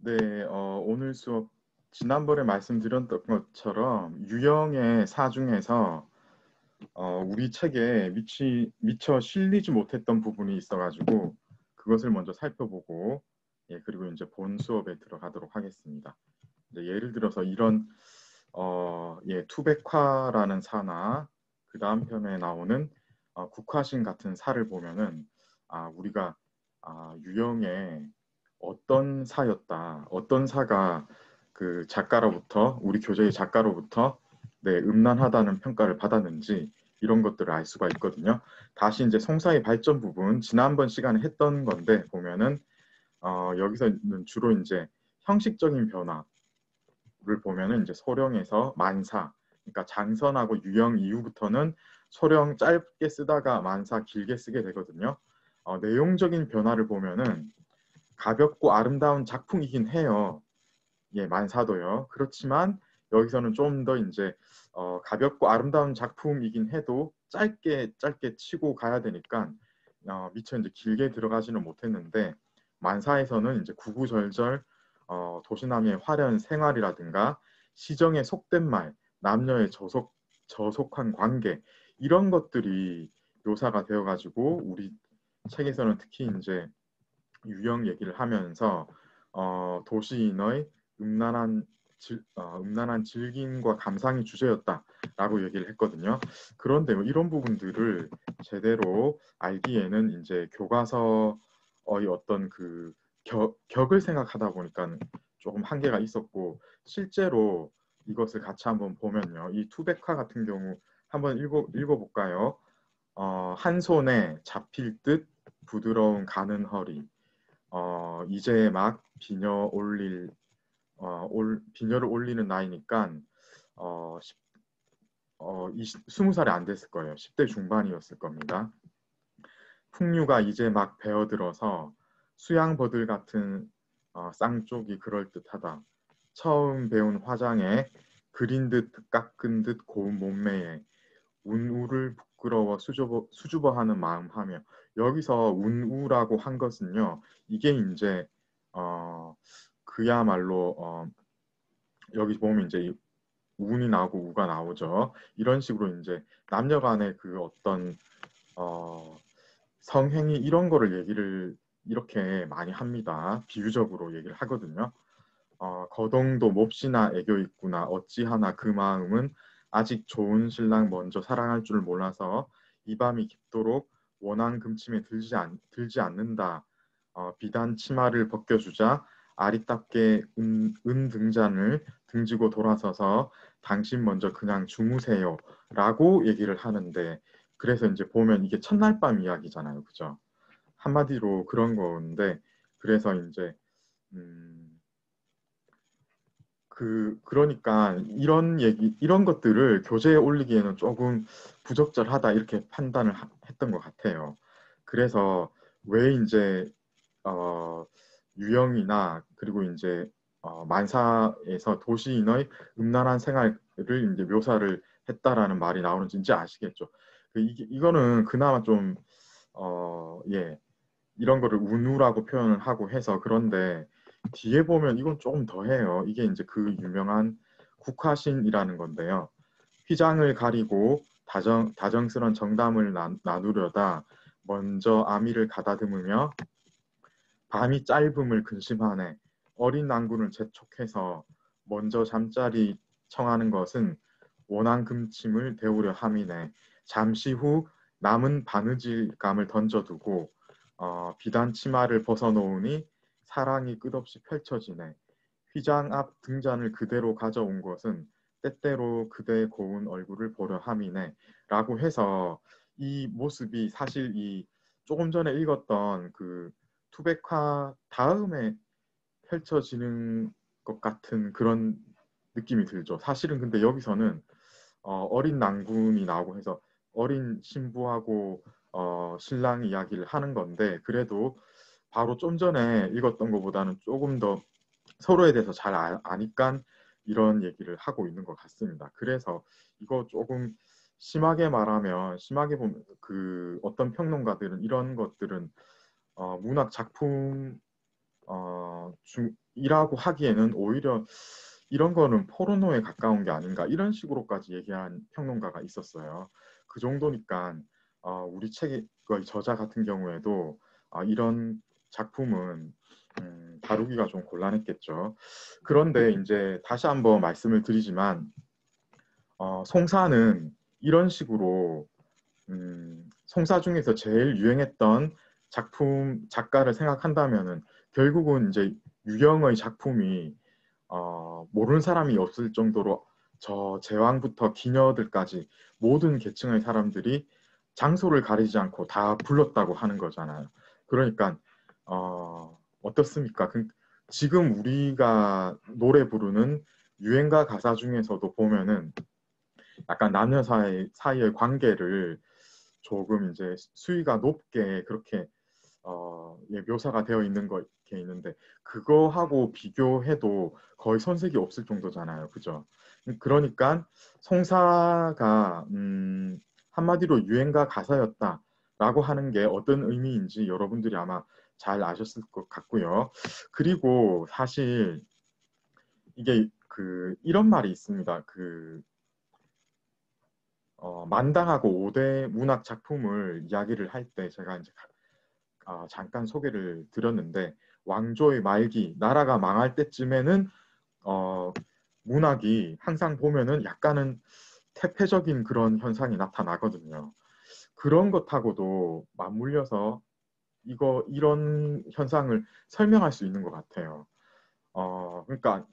네, 오늘 수업 지난번에 말씀드렸던 것처럼 유형의 사 중에서 우리 책에 미처 실리지 못했던 부분이 있어가지고 그것을 먼저 살펴보고 그리고 이제 본 수업에 들어가도록 하겠습니다. 이제 예를 들어서 이런 투백화라는 사나 그 다음 편에 나오는 국화신 같은 사를 보면은 우리가 유형의 어떤 사였다, 어떤 사가 그 작가로부터 우리 교재의 작가로부터 음란하다는 평가를 받았는지 이런 것들을 알 수가 있거든요. 다시 이제 송사의 발전 부분 지난번 시간에 했던 건데 보면은 여기서는 주로 이제 형식적인 변화를 보면은 이제 소령에서 만사, 그러니까 장선하고 유형 이후부터는 소령 짧게 쓰다가 만사 길게 쓰게 되거든요. 내용적인 변화를 보면은 가볍고 아름다운 작품이긴 해요. 만사도요. 그렇지만 여기서는 좀 더 이제 가볍고 아름다운 작품이긴 해도 짧게 치고 가야 되니까 미처 이제 길게 들어가지는 못했는데 만사에서는 이제 구구절절 도시남의 화려한 생활이라든가 시정의 속된 말, 남녀의 저속한 관계 이런 것들이 묘사가 되어가지고 우리 책에서는 특히 이제 유형 얘기를 하면서 도시인의 음란한 즐김과 감상이 주제였다라고 얘기를 했거든요. 그런데 이런 부분들을 제대로 알기에는 이제 교과서의 어떤 그 격을 생각하다 보니까 조금 한계가 있었고 실제로 이것을 같이 한번 보면요. 이 투백화 같은 경우 한번 읽어볼까요? 한 손에 잡힐 듯 부드러운 가는 허리 이제 막 비녀를 올리는 나이니까 어, 20살이 안 됐을 거예요. 10대 중반이었을 겁니다. 풍류가 이제 막 배어들어서 수양버들 같은 쌍쪽이 그럴듯하다. 처음 배운 화장에 그린 듯 깎은 듯 고운 몸매에 운우를 부끄러워 수줍어하는 마음하며 여기서 운우라고 한 것은요. 이게 이제 그야말로 여기 보면 이제 운이 나오고 우가 나오죠. 이런 식으로 이제 남녀 간의 그 어떤 어, 성행위 이런 거를 얘기를 이렇게 많이 합니다. 비유적으로 얘기를 하거든요. 거동도 몹시나 애교 있구나 어찌하나 그 마음은 아직 좋은 신랑 먼저 사랑할 줄 몰라서 이 밤이 깊도록 원한 금침에 들지 않는다. 비단 치마를 벗겨주자 아리답게 은 등잔을 등지고 돌아서서 당신 먼저 그냥 주무세요 라고 얘기를 하는데 그래서 이제 보면 이게 첫날 밤 이야기잖아요. 그죠? 한마디로 그런 건데 그래서 이제 음, 그러니까 이런 것들을 교재에 올리기에는 조금 부적절하다 이렇게 판단을 했던 것 같아요. 그래서 왜 이제 어, 유형이나 그리고 이제 만사에서 도시인의 음란한 생활을 이제 묘사를 했다라는 말이 나오는지 이제 아시겠죠? 이거는 그나마 좀 이런 거를 운우라고 표현을 하고 해서 그런데 뒤에 보면 이건 조금 더해요. 이게 이제 그 유명한 국화신이라는 건데요. 휘장을 가리고 다정스런 정담을 나누려다 먼저 아미를 가다듬으며 밤이 짧음을 근심하네. 어린 낭군을 재촉해서 먼저 잠자리 청하는 것은 원한 금침을 데우려 함이네. 잠시 후 남은 바느질감을 던져두고 비단 치마를 벗어놓으니 사랑이 끝없이 펼쳐지네. 휘장 앞 등잔을 그대로 가져온 것은 때때로 그대의 고운 얼굴을 보려 함이네. 라고 해서 이 모습이 사실 이 조금 전에 읽었던 그 투백화 다음에 펼쳐지는 것 같은 그런 느낌이 들죠. 사실은 근데 여기서는 어린 낭군이 나오고 해서 어린 신부하고 신랑 이야기를 하는 건데 그래도 바로 좀 전에 읽었던 것보다는 조금 더 서로에 대해서 잘 아니까 이런 얘기를 하고 있는 것 같습니다. 그래서 이거 조금 심하게 보면 그 어떤 평론가들은 이런 것들은 문학 작품 이라고 하기에는 오히려 이런 거는 포르노에 가까운 게 아닌가 이런 식으로까지 얘기한 평론가가 있었어요. 그 정도니까 우리 책의 저자 같은 경우에도 이런 작품은 다루기가 좀 곤란했겠죠. 그런데 이제 다시 한번 말씀을 드리지만 송사는 이런 식으로 송사 중에서 제일 유행했던 작가를 생각한다면은 결국은 이제 유형의 작품이 모르는 사람이 없을 정도로 저 제왕부터 기녀들까지 모든 계층의 사람들이 장소를 가리지 않고 다 불렀다고 하는 거잖아요. 그러니까 어떻습니까? 지금 우리가 노래 부르는 유행가 가사 중에서도 보면은 약간 남녀 사이의 관계를 조금 이제 수위가 높게 그렇게 예, 묘사가 되어 있는 거 이렇게 있는데 그거하고 비교해도 거의 손색이 없을 정도잖아요. 그죠? 그러니까 송사가 한마디로 유행가 가사였다라고 하는 게 어떤 의미인지 여러분들이 아마 잘 아셨을 것 같고요. 그리고 사실 이게 이런 말이 있습니다. 만당하고 5대 문학 작품을 이야기를 할 때 제가 이제 잠깐 소개를 드렸는데 왕조의 말기, 나라가 망할 때쯤에는 어, 문학이 항상 보면은 약간은 태폐적인 그런 현상이 나타나거든요. 그런 것하고도 맞물려서 이런 현상을 설명할 수 있는 것 같아요. 그러니까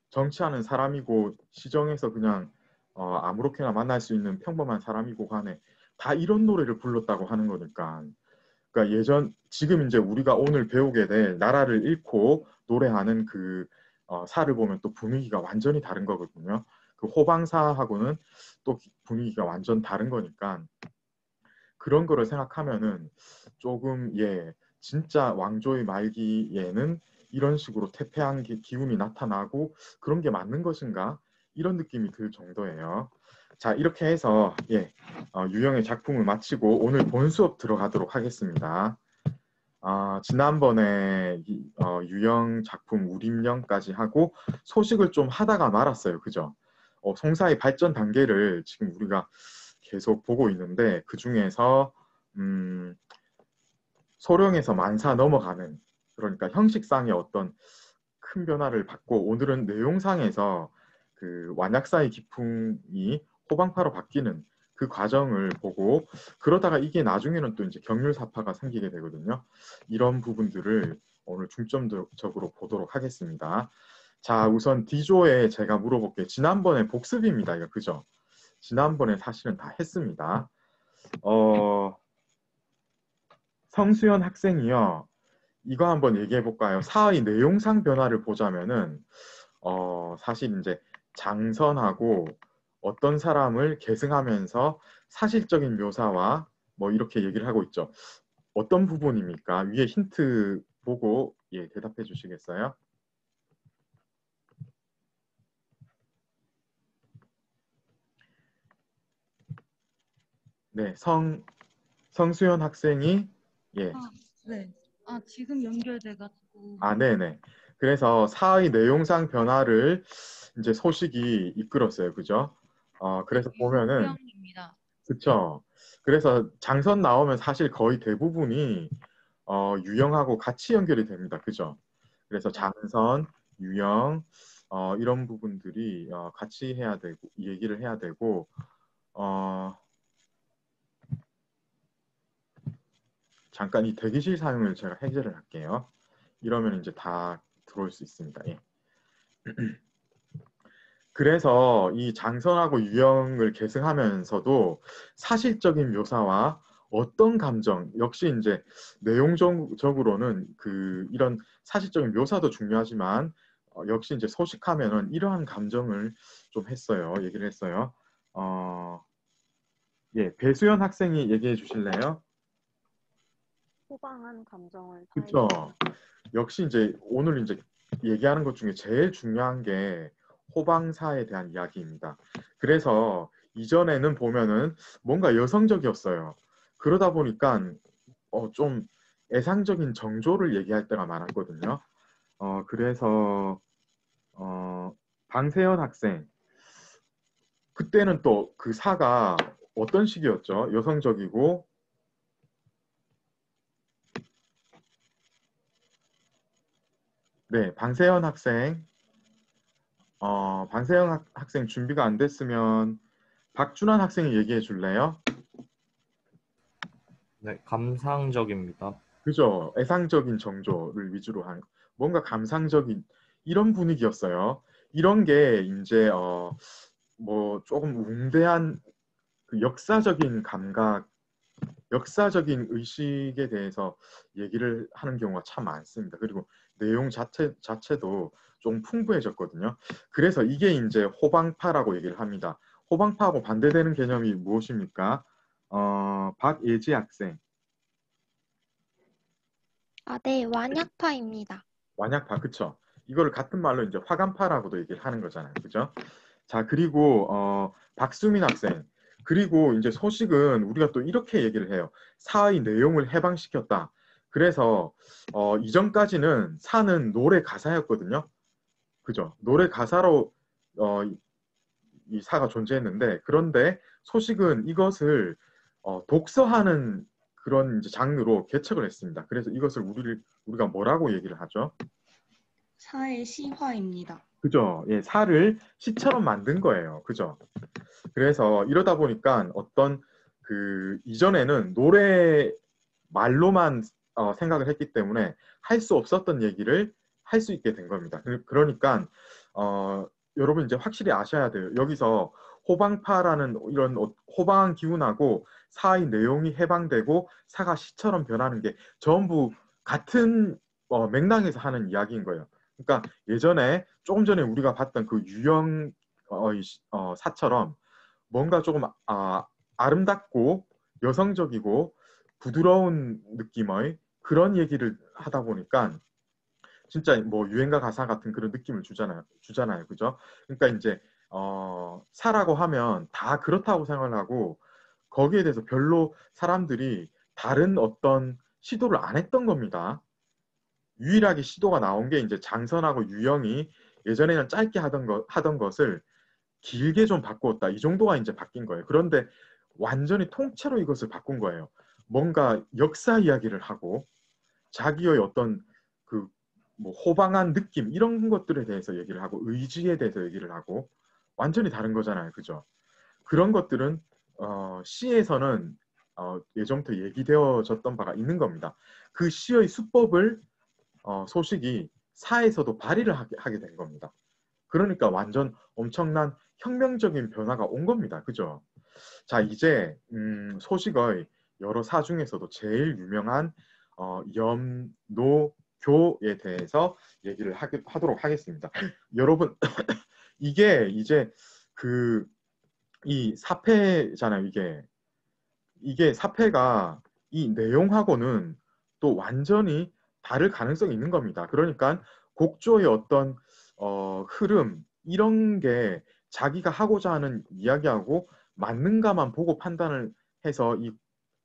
정치하는 사람이고 시정에서 그냥 아무렇게나 만날 수 있는 평범한 사람이고 간에 다 이런 노래를 불렀다고 하는 거니까. 그러니까 지금 이제 우리가 오늘 배우게 될 나라를 잃고 노래하는 사를 보면 또 분위기가 완전히 다른 거거든요. 그 호방사하고는 또 분위기가 완전 다른 거니까 그런 거를 생각하면은 조금 진짜 왕조의 말기에는 이런 식으로 태폐한 기운이 나타나고 그런 게 맞는 것인가 이런 느낌이 들 정도예요. 자, 이렇게 해서 유형의 작품을 마치고 오늘 본 수업 들어가도록 하겠습니다. 지난번에 유형 작품 우림령까지 하고 소식을 좀 하다가 말았어요. 그죠? 송사의 발전 단계를 지금 우리가 계속 보고 있는데 그 중에서 소령에서 만사 넘어가는 그러니까 형식상의 어떤 큰 변화를 받고 오늘은 내용상에서 완약사의 기풍이 호방파로 바뀌는 그 과정을 보고 그러다가 이게 나중에는 또 이제 경률사파가 생기게 되거든요. 이런 부분들을 오늘 중점적으로 보도록 하겠습니다. 자, 우선 D조에 제가 물어볼게요. 지난번에 복습입니다. 이거 그죠? 지난번에 사실은 다 했습니다. 성수연 학생이요. 이거 한번 얘기해 볼까요? 사의 내용상 변화를 보자면은 사실 이제 장선하고 어떤 사람을 계승하면서 사실적인 묘사와 뭐 이렇게 얘기를 하고 있죠. 어떤 부분입니까? 위에 힌트 보고 대답해 주시겠어요? 네, 성수연 학생이 예. 네. 지금 연결돼가지고. 네네. 그래서 사의 내용상 변화를 이제 소식이 이끌었어요. 그죠? 그래서 보면은 유형입니다. 그쵸. 그래서 장선 나오면 사실 거의 대부분이 유형하고 같이 연결이 됩니다. 그죠? 그래서 네. 장선, 유형 이런 부분들이 같이 해야 되고 얘기를 해야 되고 잠깐 이 대기실 사용을 제가 해제를 할게요. 이러면 이제 다 들어올 수 있습니다. 예. 그래서 이 장선하고 유형을 계승하면서도 사실적인 묘사와 어떤 감정, 역시 이제 내용적으로는 이런 사실적인 묘사도 중요하지만 역시 이제 소식하면은 이러한 감정을 좀 얘기를 했어요. 배수연 학생이 얘기해 주실래요? 호방한 감정을 그렇죠. 사이에 역시 이제 오늘 이제 얘기하는 것 중에 제일 중요한 게 호방사에 대한 이야기입니다. 그래서 이전에는 보면은 뭔가 여성적이었어요. 그러다 보니까 좀 애상적인 정조를 얘기할 때가 많았거든요. 그래서 방세현 학생 그때는 또 그 사가 어떤 식이었죠? 여성적이고 네, 방세현 학생 방세현 학생 준비가 안 됐으면 박준환 학생이 얘기해 줄래요? 네, 감상적입니다. 그죠? 애상적인 정조를 위주로 한 뭔가 감상적인 이런 분위기였어요. 이런 게 이제 뭐 조금 웅대한 그 역사적인 감각, 역사적인 의식에 대해서 얘기를 하는 경우가 참 많습니다. 그리고 내용 자체도 좀 풍부해졌거든요. 그래서 이게 이제 호방파라고 얘기를 합니다. 호방파하고 반대되는 개념이 무엇입니까? 박예지 학생. 아, 네, 완약파입니다. 완약파, 그쵸? 이거를 같은 말로 이제 화간파라고도 얘기를 하는 거잖아요. 그죠? 자, 그리고 박수민 학생. 그리고 이제 소식은 우리가 또 이렇게 얘기를 해요. 사의 내용을 해방시켰다. 그래서 이전까지는 사는 노래 가사였거든요. 그죠? 노래 가사로 이 사가 존재했는데 그런데 소식은 이것을 독서하는 그런 이제 장르로 개척을 했습니다. 그래서 이것을 우리가 뭐라고 얘기를 하죠? 사의 시화입니다. 그죠? 예, 사를 시처럼 만든 거예요. 그죠? 그래서 이러다 보니까 어떤 그 이전에는 노래 말로만 생각을 했기 때문에 할 수 없었던 얘기를 할 수 있게 된 겁니다. 그러니까 여러분 이제 확실히 아셔야 돼요. 여기서 호방파라는 이런 호방한 기운하고 사의 내용이 해방되고 사가 시처럼 변하는 게 전부 같은 맥락에서 하는 이야기인 거예요. 그러니까 예전에 조금 전에 우리가 봤던 그 유형 사처럼 뭔가 조금 아름답고 여성적이고 부드러운 느낌의 그런 얘기를 하다 보니까 진짜 뭐 유행가 가사 같은 그런 느낌을 주잖아요. 그죠? 그러니까 이제 사라고 하면 다 그렇다고 생각을 하고 거기에 대해서 별로 사람들이 다른 어떤 시도를 안 했던 겁니다. 유일하게 시도가 나온 게 이제 장선하고 유영이 예전에는 짧게 하던 것을 길게 좀 바꾸었다. 이 정도가 이제 바뀐 거예요. 그런데 완전히 통째로 이것을 바꾼 거예요. 뭔가 역사 이야기를 하고 자기의 어떤 그 뭐 호방한 느낌 이런 것들에 대해서 얘기를 하고 의지에 대해서 얘기를 하고 완전히 다른 거잖아요. 그죠? 그런 것들은 시에서는 예전부터 얘기되어졌던 바가 있는 겁니다. 그 시의 수법을 소식이 사에서도 발휘를 하게 된 겁니다. 그러니까 완전 엄청난 혁명적인 변화가 온 겁니다. 그죠? 자, 이제 소식의 여러 사 중에서도 제일 유명한 염노교에 대해서 얘기를 하도록 하겠습니다. 여러분, 이게 이제 그 이 사패잖아요. 이게 사패가 이 내용하고는 또 완전히 다를 가능성이 있는 겁니다. 그러니까 곡조의 어떤 흐름 이런 게 자기가 하고자 하는 이야기하고 맞는가만 보고 판단을 해서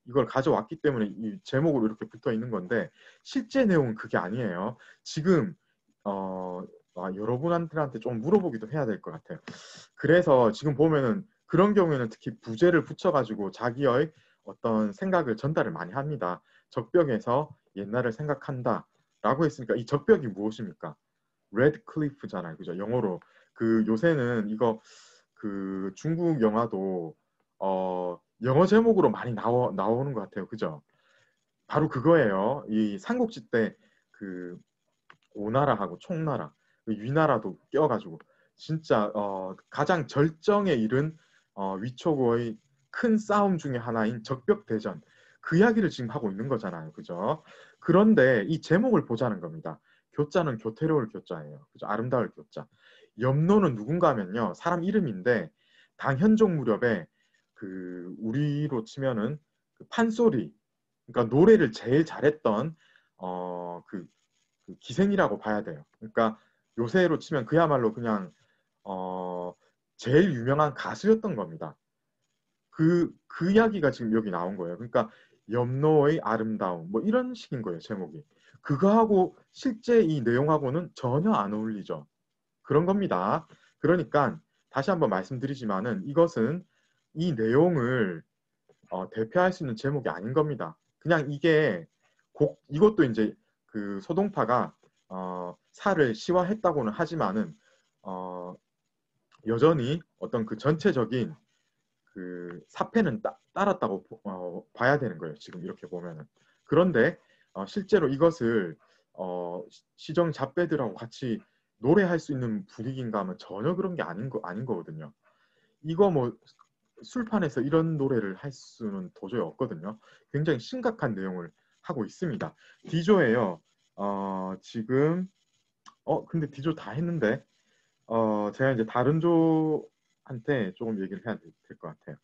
이걸 가져왔기 때문에 이 제목으로 이렇게 붙어 있는 건데 실제 내용은 그게 아니에요. 지금 여러분한테 좀 물어보기도 해야 될 것 같아요. 그래서 지금 보면은 그런 경우에는 특히 부제를 붙여가지고 자기의 어떤 생각을 전달을 많이 합니다. 적벽에서 옛날을 생각한다라고 했으니까 이 적벽이 무엇입니까? 레드클리프잖아요. 그죠? 영어로 그 요새는 이거 그 중국 영화도 영어 제목으로 많이 나오는 것 같아요. 그죠? 바로 그거예요. 이 삼국지 때 그 오나라하고 총나라, 그 위나라도 껴가지고 진짜 가장 절정에 이른 위초고의 큰 싸움 중에 하나인 적벽대전 그 이야기를 지금 하고 있는 거잖아요. 그죠? 그런데 이 제목을 보자는 겁니다. 교자는 교태로울 교자예요. 그죠? 아름다울 교자. 염노는 누군가 하면요. 사람 이름인데 당현종 무렵에 그 우리로 치면은 그 판소리 그러니까 노래를 제일 잘했던 그 기생이라고 봐야 돼요. 그러니까 요새로 치면 그야말로 그냥 제일 유명한 가수였던 겁니다. 그 이야기가 지금 여기 나온 거예요. 그러니까 염노의 아름다움 뭐 이런 식인 거예요. 제목이. 그거하고 실제 이 내용하고는 전혀 안 어울리죠. 그런 겁니다. 그러니까 다시 한번 말씀드리지만은 이것은 이 내용을 대표할 수 있는 제목이 아닌 겁니다. 그냥 이게 이것도 이제 그 소동파가 사를 시화했다고는 하지만은 여전히 어떤 그 전체적인 그 사패는 따랐다고 봐야 되는 거예요. 지금 이렇게 보면은. 그런데 실제로 이것을 시정 잡배들하고 같이 노래할 수 있는 분위기인가 하면 전혀 그런 게 아닌 거거든요. 이거 뭐 술판에서 이런 노래를 할 수는 도저히 없거든요. 굉장히 심각한 내용을 하고 있습니다. 디조예요. 지금 근데 디조 다 했는데 제가 이제 다른 조한테 조금 얘기를 해야 될 것 같아요.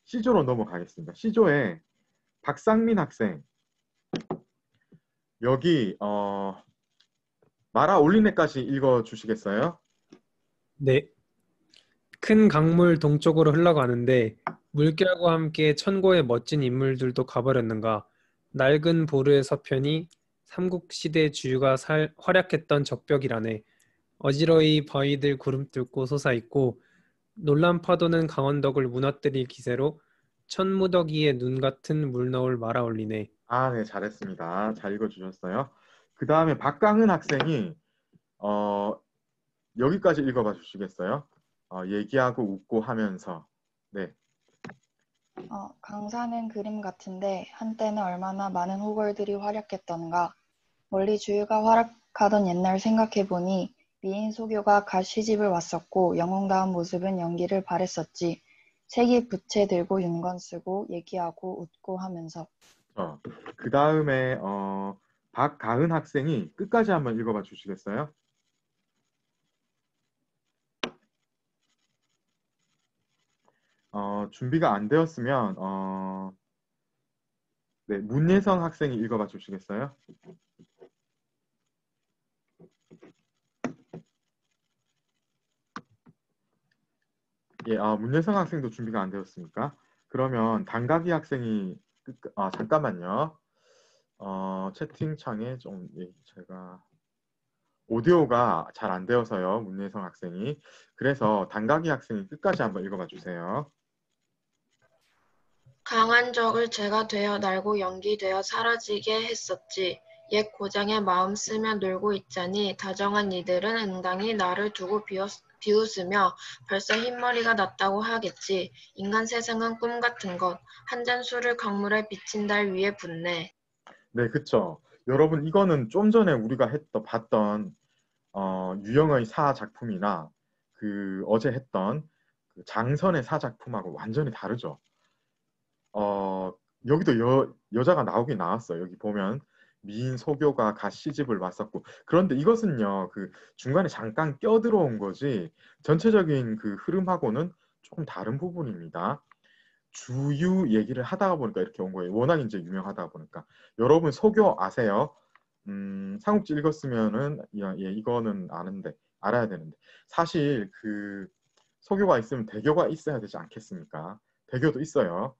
C조로 넘어가겠습니다. C조에 박상민 학생 여기 마라 올리네까지 읽어주시겠어요? 네. 큰 강물 동쪽으로 흘러가는데 물결과 함께 천고의 멋진 인물들도 가버렸는가. 낡은 보르의 서편이 삼국시대 주유가 활약했던 적벽이라네. 어지러이 바위들 구름 뚫고 솟아있고 놀란 파도는 강원덕을 무너뜨릴 기세로 천무더기에 눈 같은 물너울 말아올리네. 아, 네, 잘했습니다. 잘 읽어주셨어요. 그 다음에 박강은 학생이 여기까지 읽어봐 주시겠어요? 얘기하고 웃고 하면서. 네. 강사는 그림 같은데 한때는 얼마나 많은 호걸들이 활약했던가. 멀리 주유가 활약하던 옛날 생각해보니 미인 소교가 갓 시집을 왔었고 영웅다운 모습은 연기를 발했었지. 색이 부채 들고 윤건 쓰고 얘기하고 웃고 하면서. 그 다음에 박가은 학생이 끝까지 한번 읽어봐 주시겠어요? 준비가 안 되었으면 네, 문예성 학생이 읽어봐 주시겠어요? 예, 문예성 학생도 준비가 안 되었습니까? 그러면 단각이 학생이 잠깐만요. 채팅창에 좀 제가 오디오가 잘 안 되어서요. 문예성 학생이. 그래서 단각이 학생이 끝까지 한번 읽어봐 주세요. 강한 적을 제가 되어 날고 연기되어 사라지게 했었지. 옛 고장에 마음 쓰며 놀고 있자니 다정한 이들은 응당히 나를 두고 비웃으며 벌써 흰머리가 났다고 하겠지. 인간 세상은 꿈 같은 것. 한 잔 술을 강물에 비친 달 위에 붓네. 네, 그쵸. 여러분 이거는 좀 전에 우리가 봤던 유영의 사 작품이나 그 어제 했던 그 장선의 사 작품하고 완전히 다르죠. 여기도 여자가 나오긴 나왔어요. 여기 보면 미인 소교가 갓 시집을 왔었고, 그런데 이것은요 그 중간에 잠깐 껴들어온 거지 전체적인 그 흐름하고는 조금 다른 부분입니다. 주유 얘기를 하다가 보니까 이렇게 온 거예요. 워낙 이제 유명하다 보니까. 여러분 소교 아세요? 삼국지 읽었으면은 예, 이거는 아는데 알아야 되는데 사실 그 소교가 있으면 대교가 있어야 되지 않겠습니까? 대교도 있어요.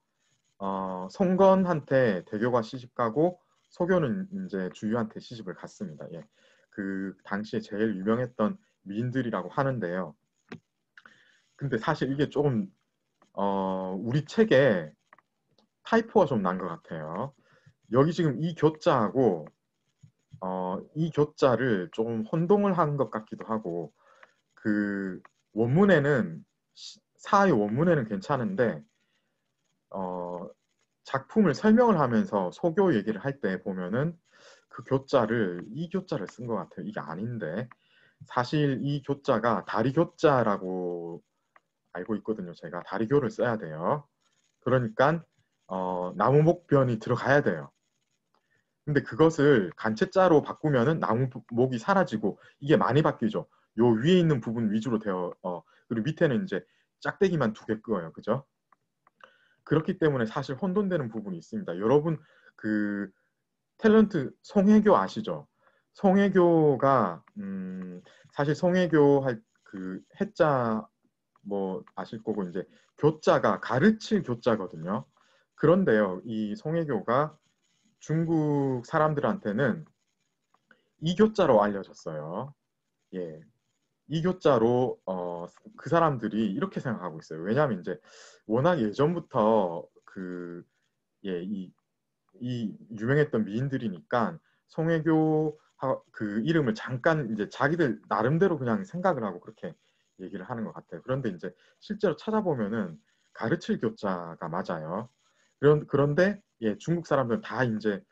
송건한테 대교가 시집 가고 소교는 이제 주유한테 시집을 갔습니다. 예. 그 당시에 제일 유명했던 미인들이라고 하는데요. 근데 사실 이게 조금 우리 책에 타이포가 좀 난 것 같아요. 여기 지금 이 교자하고 이 교자를 조금 혼동을 한 것 같기도 하고 그 원문에는 사의 원문에는 괜찮은데 작품을 설명을 하면서 소교 얘기를 할 때 보면은 그 교자를 이 교자를 쓴 것 같아요. 이게 아닌데 사실 이 교자가 다리교자라고 알고 있거든요. 제가 다리교를 써야 돼요. 그러니까 나무목변이 들어가야 돼요. 근데 그것을 간체자로 바꾸면은 나무목이 사라지고 이게 많이 바뀌죠. 요 위에 있는 부분 위주로 되어 그리고 밑에는 이제 짝대기만 두 개 끄어요. 그죠? 그렇기 때문에 사실 혼돈되는 부분이 있습니다. 여러분 그 탤런트 송혜교 아시죠? 송혜교가 사실 송혜교 할 그 해자 뭐 아실 거고 이제 교자가 가르칠 교자거든요. 그런데요, 이 송혜교가 중국 사람들한테는 이교자로 알려졌어요. 예, 이교자로 그 사람들이 이렇게 생각하고 있어요. 왜냐하면 이제 워낙 예전부터 그 예, 이 유명했던 미인들이니까 송혜교 그 이름을 잠깐 이제 자기들 나름대로 그냥 생각을 하고 그렇게 얘기를 하는 것 같아요. 그런데 이제 실제로 찾아보면은 가르칠 교자가 맞아요. 그런데 예, 중국 사람들은 다 이제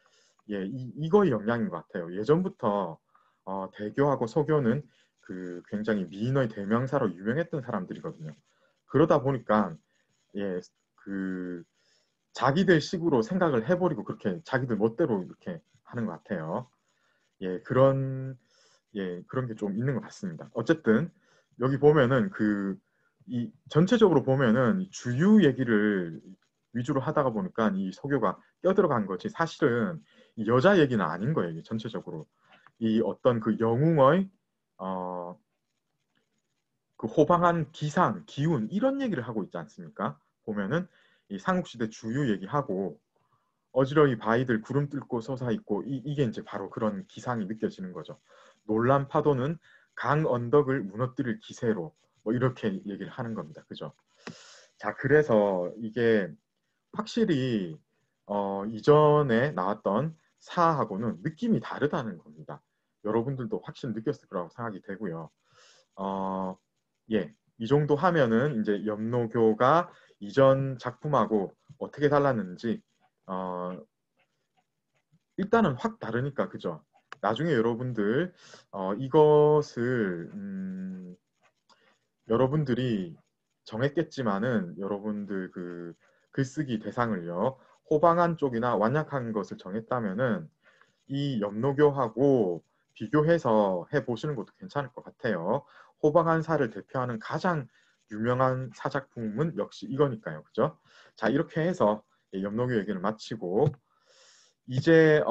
예, 이거의 영향인 것 같아요. 예전부터 대교하고 소교는 그 굉장히 미인의 대명사로 유명했던 사람들이거든요. 그러다 보니까 예, 그 자기들 식으로 생각을 해버리고 그렇게 자기들 멋대로 이렇게 하는 것 같아요. 예, 그런 게 좀 있는 것 같습니다. 어쨌든 여기 보면은 이 전체적으로 보면은 이 주유 얘기를 위주로 하다가 보니까 이 소교가 껴들어간 거지 사실은 이 여자 얘기는 아닌 거예요. 이게 전체적으로 이 어떤 그 영웅의 어, 그 호방한 기상, 기운 이런 얘기를 하고 있지 않습니까? 보면은 이 삼국시대 주유 얘기하고 어지러이 바위들 구름 뚫고 솟아있고 이게 이제 바로 그런 기상이 느껴지는 거죠. 놀란 파도는 강 언덕을 무너뜨릴 기세로 뭐 이렇게 얘기를 하는 겁니다. 그죠? 자, 그래서 이게 확실히 이전에 나왔던 사하고는 느낌이 다르다는 겁니다. 여러분들도 확실히 느꼈을 거라고 생각이 되고요. 예, 이 정도 하면은 이제 염노교가 이전 작품하고 어떻게 달랐는지 일단은 확 다르니까 그죠? 나중에 여러분들 이것을 여러분들이 정했겠지만은 여러분들 그 글쓰기 대상을요 호방한 쪽이나 완약한 것을 정했다면은 이 염노교하고 비교해서 해보시는 것도 괜찮을 것 같아요. 호방한 사를 대표하는 가장 유명한 사작품은 역시 이거니까요. 그죠? 자, 이렇게 해서 염노교 얘기를 마치고 이제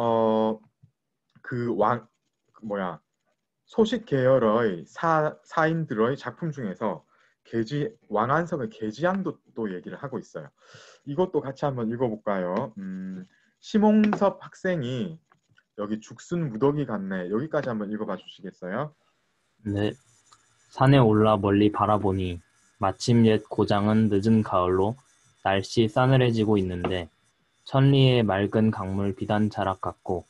뭐야 소식 계열의 사인들의 작품 중에서 왕안석의 계지양도 또 얘기를 하고 있어요. 이것도 같이 한번 읽어볼까요? 심홍섭 학생이 여기 죽순 무더기 같네. 여기까지 한번 읽어봐 주시겠어요? 네. 산에 올라 멀리 바라보니 마침 옛 고장은 늦은 가을로 날씨 싸늘해지고 있는데 천리의 맑은 강물 비단 자락 같고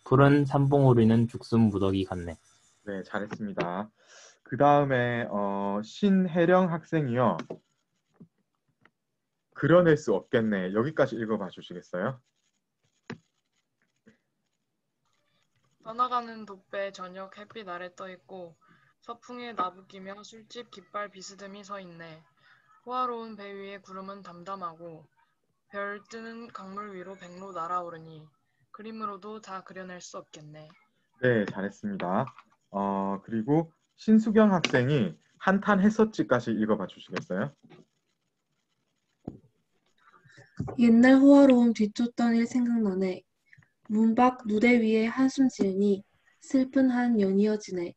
푸른 산봉우리는 죽순 무더기 같네. 네, 잘했습니다. 그 다음에 신혜령 학생이요. 그려낼 수 없겠네. 여기까지 읽어봐 주시겠어요? 떠나가는 돛배 저녁 햇빛 아래 떠있고 서풍에 나부끼며 술집 깃발 비스듬히 서있네. 호화로운 배 위에 구름은 담담하고 별 뜨는 강물 위로 백로 날아오르니 그림으로도 다 그려낼 수 없겠네. 네, 잘했습니다. 그리고 신수경 학생이 한탄 했었지까지 읽어봐 주시겠어요? 옛날 호화로움 뒤쫓던 일 생각나네. 문 밖 누대 위에 한숨 지으니 슬픈 한 연이어지네.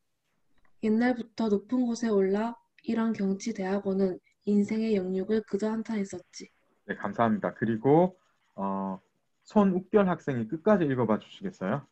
옛날부터 높은 곳에 올라 이런 경치 대하고는 인생의 영육을 그저 한탄했었지. 네, 감사합니다. 그리고 손욱결 학생이 끝까지 읽어봐 주시겠어요?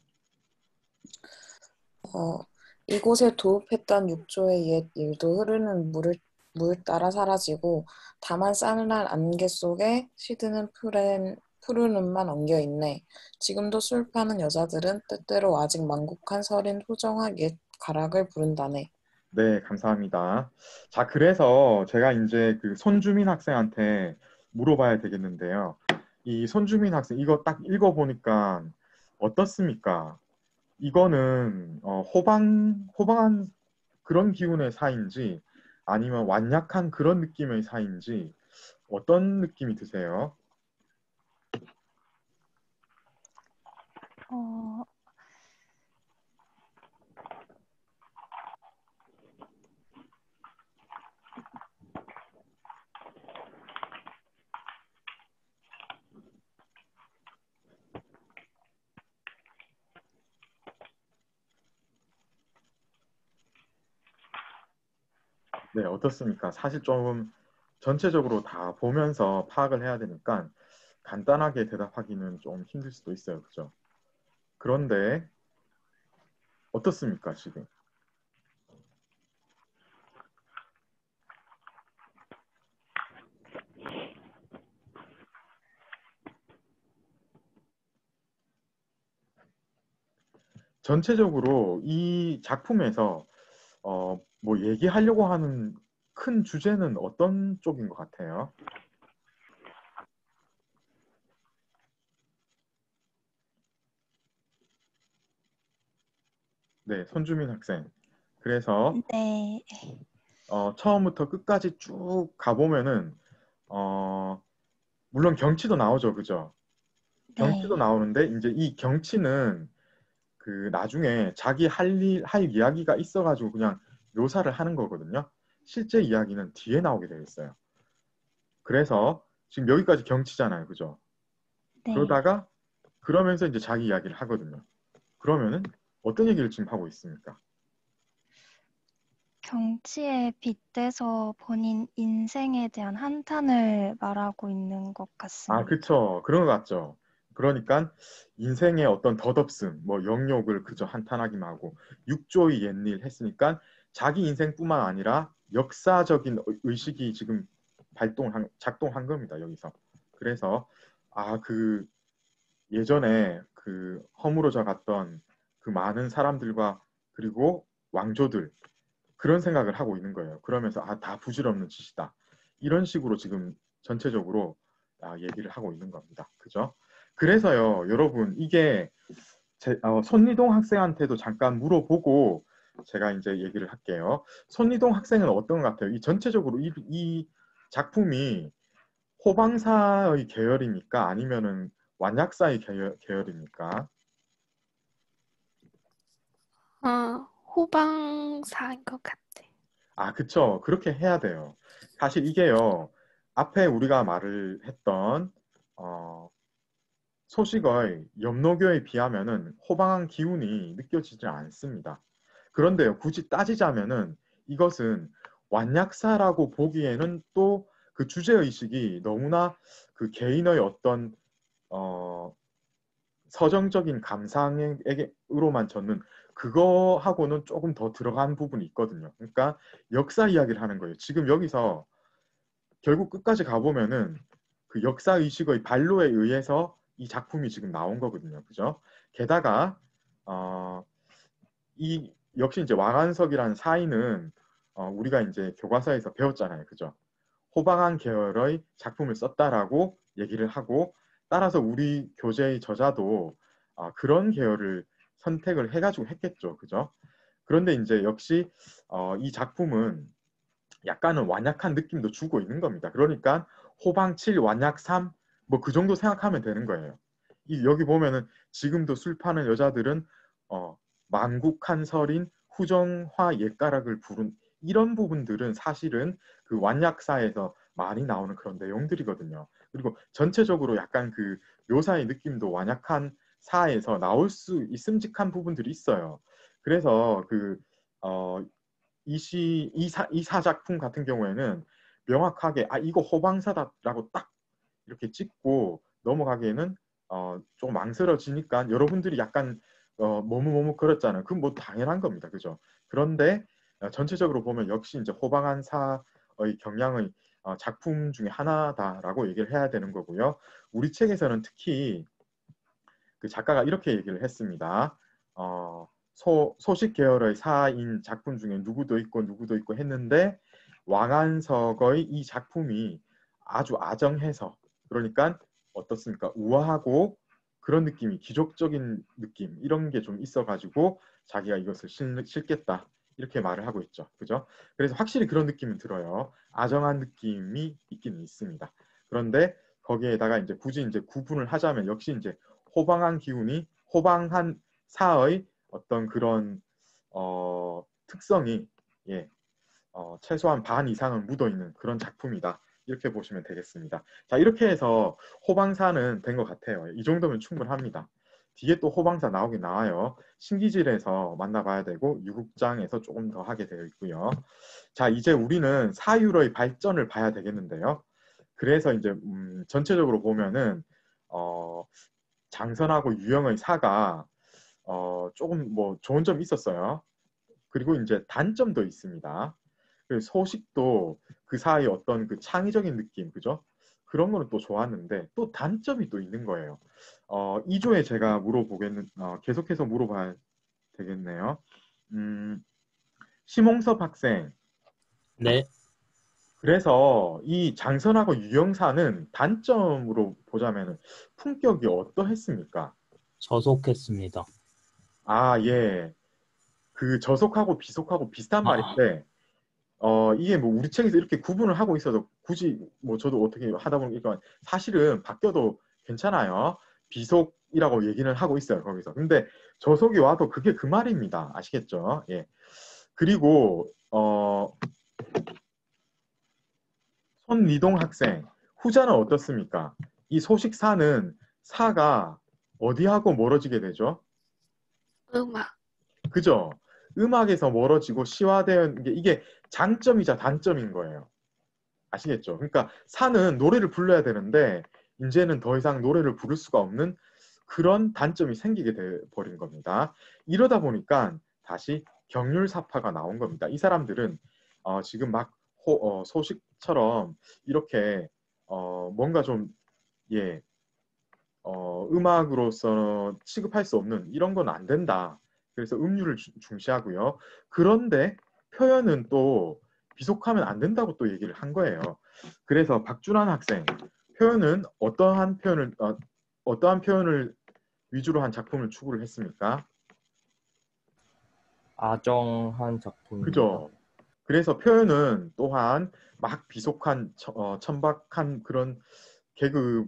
이곳에 도읍했던 육조의 옛 일도 흐르는 물 따라 사라지고 다만 싸늘한 안개 속에 시드는 푸른 음만 엉겨있네. 지금도 술 파는 여자들은 때때로 아직 만국한 서린 호정화 옛 가락을 부른다네. 네, 감사합니다. 자, 그래서 제가 이제 그 손주민 학생한테 물어봐야 되겠는데요. 이 손주민 학생 이거 딱 읽어보니까 어떻습니까? 이거는 호방한 그런 기운의 사인지 아니면 완약한 그런 느낌의 사인지 어떤 느낌이 드세요? 어, 네, 어떻습니까? 사실 좀 전체적으로 다 보면서 파악을 해야 되니까 간단하게 대답하기는 좀 힘들 수도 있어요. 그죠? 그런데 어떻습니까, 지금? 전체적으로 이 작품에서 뭐 얘기하려고 하는 큰 주제는 어떤 쪽인 것 같아요? 네, 손주민 학생. 그래서 네. 처음부터 끝까지 쭉 가보면은 물론 경치도 나오죠, 그죠? 경치도 네. 나오는데 이제 이 경치는 그 나중에 자기 할 이야기가 있어가지고 그냥 묘사를 하는 거거든요. 실제 이야기는 뒤에 나오게 되어 있어요. 그래서 지금 여기까지 경치잖아요, 그죠? 네. 그러다가 그러면서 이제 자기 이야기를 하거든요. 그러면은 어떤 얘기를 지금 하고 있습니까? 경치에 빗대서 본인 인생에 대한 한탄을 말하고 있는 것 아, 같습니다. 그쵸. 그런 것 같죠. 그러니까 인생의 어떤 덧없음, 뭐 영욕을 그저 한탄하기만 하고 육조의 옛일 했으니까 자기 인생뿐만 아니라 역사적인 의식이 지금 작동한 겁니다, 여기서. 그래서 그 예전에 그 허물어져 갔던 그 많은 사람들과 그리고 왕조들 그런 생각을 하고 있는 거예요. 그러면서 다 부질없는 짓이다. 이런 식으로 지금 전체적으로 얘기를 하고 있는 겁니다. 그죠? 그래서요, 여러분, 이게 손리동 학생한테도 잠깐 물어보고 제가 이제 얘기를 할게요. 손리동 학생은 어떤 것 같아요? 이 전체적으로 이 작품이 호방사의 계열입니까? 아니면은 완약사의 계열입니까? 호방사인 것 같아. 그쵸. 그렇게 해야 돼요. 사실 이게요, 앞에 우리가 말을 했던, 소식의 염노교에 비하면은 호방한 기운이 느껴지지 않습니다. 그런데요, 굳이 따지자면은 이것은 완약사라고 보기에는 또 그 주제의식이 너무나 그 개인의 어떤, 서정적인 감상으로만 젖는 그거하고는 조금 더 들어간 부분이 있거든요. 그러니까 역사 이야기를 하는 거예요. 지금 여기서 결국 끝까지 가보면은 그 역사의식의 발로에 의해서 이 작품이 지금 나온 거거든요. 그죠? 게다가, 이 역시 이제 왕한석이라는 사인은 우리가 이제 교과서에서 배웠잖아요. 그죠? 호방한 계열의 작품을 썼다라고 얘기를 하고 따라서 우리 교재의 저자도 그런 계열을 선택을 해가지고 했겠죠. 그죠? 그런데 이제 역시 이 작품은 약간은 완약한 느낌도 주고 있는 겁니다. 그러니까 호방 7, 완약 3, 뭐 그 정도 생각하면 되는 거예요. 여기 보면은 지금도 술 파는 여자들은 만국한 설인 후정화 옛가락을 부른 이런 부분들은 사실은 그 완약사에서 많이 나오는 그런 내용들이거든요. 그리고 전체적으로 약간 그 묘사의 느낌도 완약한 사에서 나올 수 있음직한 부분들이 있어요. 그래서 이 사작품 같은 경우에는 명확하게 이거 호방사다라고 딱 이렇게 찍고 넘어가기에는 좀 망설여지니까 여러분들이 약간 뭐뭐 그랬잖아요. 그건 뭐 당연한 겁니다. 그죠? 그런데 전체적으로 보면 역시 이제 호방한 사의 경향의 작품 중에 하나다라고 얘기를 해야 되는 거고요. 우리 책에서는 특히 그 작가가 이렇게 얘기를 했습니다. 소식 계열의 사인 작품 중에 누구도 있고 했는데 왕한석의 이 작품이 아주 아정해서 그러니까 어떻습니까? 우아하고 그런 느낌이 기족적인 느낌 이런 게 좀 있어가지고 자기가 이것을 실겠다 이렇게 말을 하고 있죠. 그죠? 그래서 확실히 그런 느낌은 들어요. 아정한 느낌이 있기는 있습니다. 그런데 거기에다가 이제 굳이 이제 구분을 하자면 역시 이제 호방한 기운이 호방한 사의 어떤 그런 특성이 최소한 반 이상은 묻어있는 그런 작품이다. 이렇게 보시면 되겠습니다. 자, 이렇게 해서 호방사는 된 것 같아요. 이 정도면 충분합니다. 뒤에 또 호방사 나오긴 나와요. 신기질에서 만나봐야 되고 유국장에서 조금 더 하게 되어 있고요. 자, 이제 우리는 사유의 발전을 봐야 되겠는데요. 그래서 이제 전체적으로 보면은 장선하고 유형의 사가 조금 뭐 좋은 점이 있었어요. 그리고 이제 단점도 있습니다. 그 소식도 그 사이에 어떤 그 창의적인 느낌, 그죠? 그런 거는 또 좋았는데 또 단점이 또 있는 거예요. 2조에 제가 계속해서 물어봐야 되겠네요. 심홍섭 학생, 네, 그래서 이 장선하고 유영사는 단점으로 보자면 품격이 어떠했습니까? 저속했습니다. 아, 예. 그 저속하고 비속하고 비슷한 말인데, 이게 뭐 우리 책에서 이렇게 구분을 하고 있어도 굳이 뭐 저도 어떻게 하다 보니까 사실은 바뀌어도 괜찮아요. 비속이라고 얘기는 하고 있어요, 거기서. 근데 저속이 와도 그게 그 말입니다. 아시겠죠? 예. 그리고, 손리동 학생, 후자는 어떻습니까? 이 소식사는 사가 어디하고 멀어지게 되죠? 음악. 그죠? 음악에서 멀어지고 시화되는 게 이게 장점이자 단점인 거예요. 아시겠죠? 그러니까 사는 노래를 불러야 되는데 이제는 더 이상 노래를 부를 수가 없는 그런 단점이 생기게 돼 버린 겁니다. 이러다 보니까 다시 경률사파가 나온 겁니다. 이 사람들은 지금 막 소식처럼 이렇게 뭔가 좀 예, 음악으로서 취급할 수 없는 이런 건 안 된다. 그래서 음률을 중시하고요. 그런데 표현은 또 비속하면 안 된다고 또 얘기를 한 거예요. 그래서 박준환 학생, 표현은 어떠한 표현을 위주로 한 작품을 추구를 했습니까? 아정한 작품입니다. 그죠? 그래서 표현은 또한 막 비속한 천박한 그런 계급을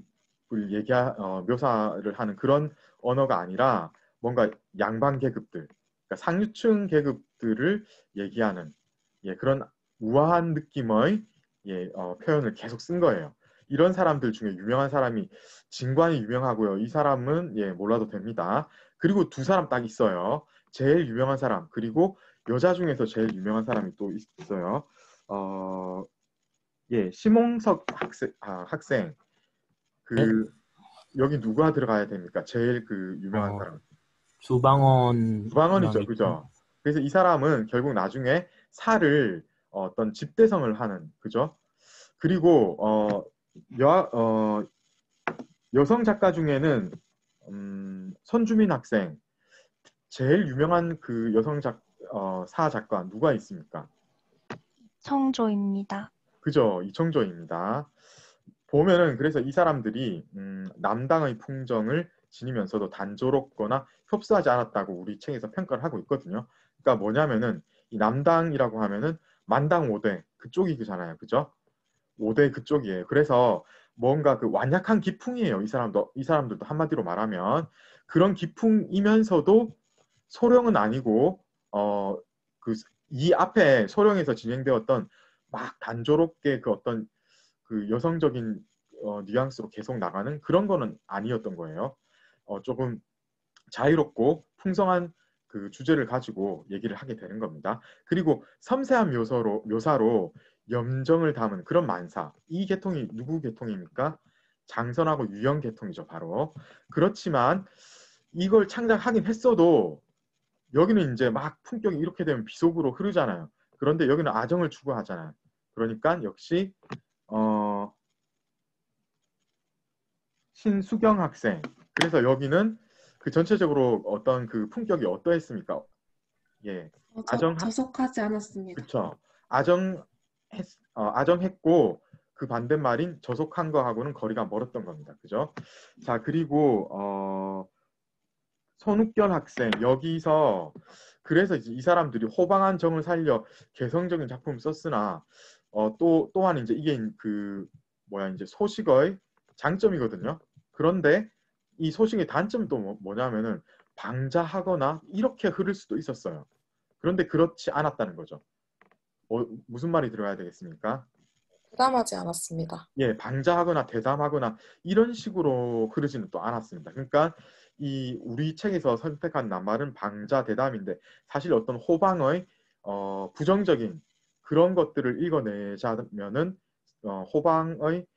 묘사를 하는 그런 언어가 아니라 뭔가 양반 계급들, 그러니까 상류층 계급들을 얘기하는 그런 우아한 느낌의 표현을 계속 쓴 거예요. 이런 사람들 중에 유명한 사람이 진관이 유명하고요. 이 사람은 몰라도 됩니다. 그리고 두 사람 딱 있어요. 제일 유명한 사람, 그리고 여자 중에서 제일 유명한 사람이 또 있어요. 심홍석 학생. 그 여기 누가 들어가야 됩니까? 제일 그 유명한 사람. 주방원이죠, 그죠? 그래서 이 사람은 결국 나중에 사를 어떤 집대성을 하는, 그죠? 그리고 여성 작가 중에는 손주민 학생, 제일 유명한 그 사 작가 누가 있습니까? 청조입니다. 그죠? 이청조입니다. 보면은 그래서 이 사람들이 남당의 풍정을 지니면서도 단조롭거나 협소하지 않았다고 우리 책에서 평가를 하고 있거든요. 그러니까 뭐냐면은 이 남당이라고 하면은 만당 5대 그쪽이 그잖아요. 그죠? 5대 그쪽이에요. 그래서 뭔가 그 완약한 기풍이에요. 이 사람들도 한마디로 말하면 그런 기풍이면서도 소령은 아니고 이 앞에 소령에서 진행되었던 막 단조롭게 그 어떤 그 여성적인 뉘앙스로 계속 나가는 그런 거는 아니었던 거예요. 조금 자유롭고 풍성한 그 주제를 가지고 얘기를 하게 되는 겁니다. 그리고 섬세한 묘사로 염정을 담은 그런 만사. 이 계통이 누구 계통입니까? 장선하고 유영 계통이죠, 바로. 그렇지만 이걸 창작하긴 했어도 여기는 이제 막 품격이 이렇게 되면 비속으로 흐르잖아요. 그런데 여기는 아정을 추구하잖아요. 그러니까 역시 신수경 학생. 그래서 여기는 그 전체적으로 어떤 그 품격이 어떠했습니까? 예. 저속하지 않았습니다. 그렇죠. 아정했고 그 반대말인 저속한 거하고는 거리가 멀었던 겁니다. 그죠? 자, 그리고 손욱결 학생 여기서 그래서 이제 이 사람들이 호방한 정을 살려 개성적인 작품을 썼으나 또한 이제 이게 그 이제 소식의 장점이거든요. 그런데 이 소식의 단점은 또 뭐냐면은 방자하거나 이렇게 흐를 수도 있었어요. 그런데 그렇지 않았다는 거죠. 무슨 말이 들어가야 되겠습니까? 부담하지 않았습니다. 예, 방자하거나 대담하거나 이런 식으로 흐르지는 또 않았습니다. 그러니까 이 우리 책에서 선택한 낱말은 방자 대담인데 사실 어떤 호방의 부정적인 그런 것들을 읽어내자면은 호방의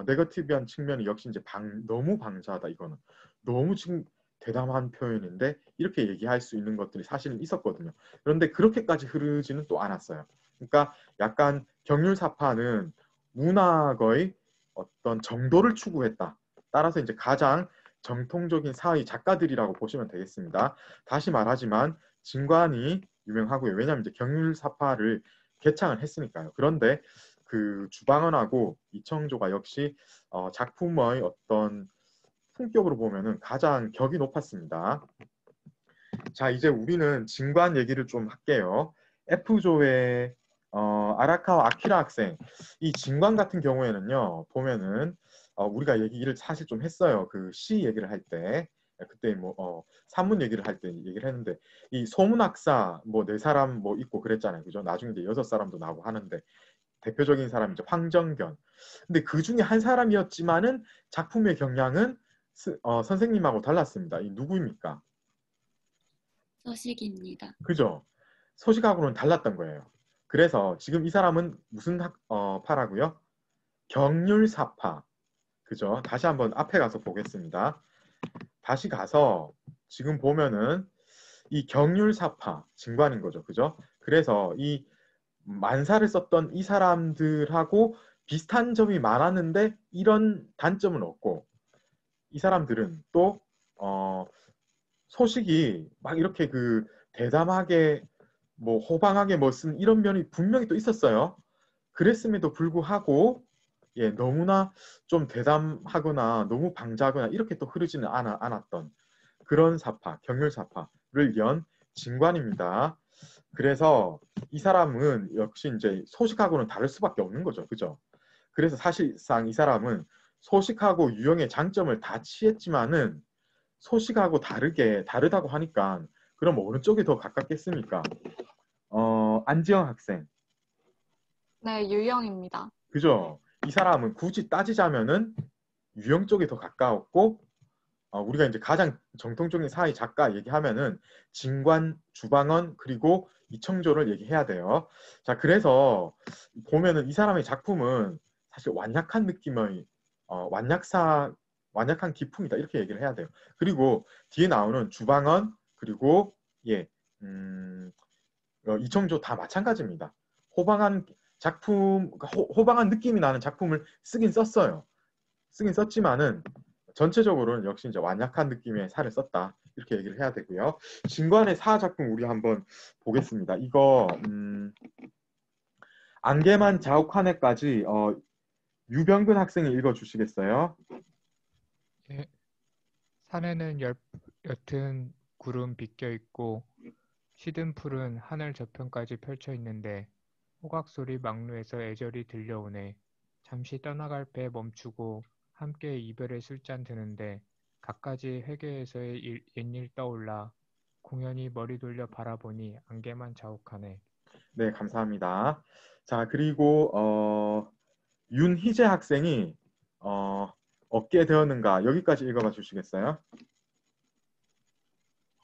네거티브한 측면이 역시 이제 너무 방자하다. 이거는 너무 지금 대담한 표현인데 이렇게 얘기할 수 있는 것들이 사실은 있었거든요. 그런데 그렇게까지 흐르지는 또 않았어요. 그러니까 약간 경률사파는 문학의 어떤 정도를 추구했다. 따라서 이제 가장 정통적인 사의 작가들이라고 보시면 되겠습니다. 다시 말하지만 진관이 유명하고요. 왜냐하면 이제 경률사파를 개창을 했으니까요. 그런데 그 주방언하고 이청조가 역시 작품의 어떤 품격으로 보면은 가장 격이 높았습니다. 자, 이제 우리는 진관 얘기를 좀 할게요. F조의 아라카와 아키라 학생, 이 진관 같은 경우에는요, 보면은 우리가 얘기를 사실 좀 했어요. 그 시 얘기를 할 때, 그때 뭐 산문 얘기를 할 때 얘기를 했는데, 이 소문학사 뭐 네 사람 뭐 있고 그랬잖아요, 그죠? 나중에 이제 6사람도 나오고 하는데 대표적인 사람이 이제 황정견. 근데 그 중에 한 사람이었지만은 작품의 경향은 선생님하고 달랐습니다. 이 누구입니까? 서식입니다. 그죠? 소식하고는 달랐던 거예요. 그래서 지금 이 사람은 무슨 파라고요? 경률사파. 그죠? 다시 한번 앞에 가서 보겠습니다. 다시 가서 지금 보면은 이 경률사파 진관인 거죠. 그죠? 그래서 이 만사를 썼던 이 사람들하고 비슷한 점이 많았는데 이런 단점은 없고, 이 사람들은 또 소식이 막 이렇게 그 대담하게 뭐 호방하게 뭐 쓴 이런 면이 분명히 또 있었어요. 그랬음에도 불구하고 너무나 좀 대담하거나 너무 방자하거나 이렇게 또 흐르지는 않았던 그런 사파, 경률사파를 연 진관입니다. 그래서 이 사람은 역시 이제 소식하고는 다를 수밖에 없는 거죠. 그죠? 그래서 사실상 이 사람은 소식하고 유형의 장점을 다 취했지만은 소식하고 다르다고 하니까 그럼 어느 쪽이 더 가깝겠습니까? 안지영 학생. 네, 유형입니다. 그죠? 이 사람은 굳이 따지자면은 유형 쪽이 더 가까웠고, 우리가 이제 가장 정통적인 사회 작가 얘기하면은 진관, 주방언 그리고 이청조를 얘기해야 돼요. 자, 그래서 보면은 이 사람의 작품은 사실 완약한 느낌의 완약한 기풍이다 이렇게 얘기를 해야 돼요. 그리고 뒤에 나오는 주방언 그리고 이청조 다 마찬가지입니다. 호방한 작품, 호방한 느낌이 나는 작품을 쓰긴 썼어요. 쓰긴 썼지만은 전체적으로는 역시 이제 완약한 느낌의 사를 썼다 이렇게 얘기를 해야 되고요. 진관의 사 작품 우리 한번 보겠습니다. 이거 안개만 자욱하네까지 유병근 학생이 읽어주시겠어요? 예. 산에는 옅은 구름 빗겨 있고 시든 풀은 하늘 저편까지 펼쳐 있는데 호각소리 막루에서 애절히 들려오네. 잠시 떠나갈 배 멈추고 함께 이별의 술잔 드는데 갖가지 회개에서의 옛일 떠올라 공연히 머리 돌려 바라보니 안개만 자욱하네. 네, 감사합니다. 자, 그리고 윤희재 학생이 얻게 되었는가 여기까지 읽어봐 주시겠어요?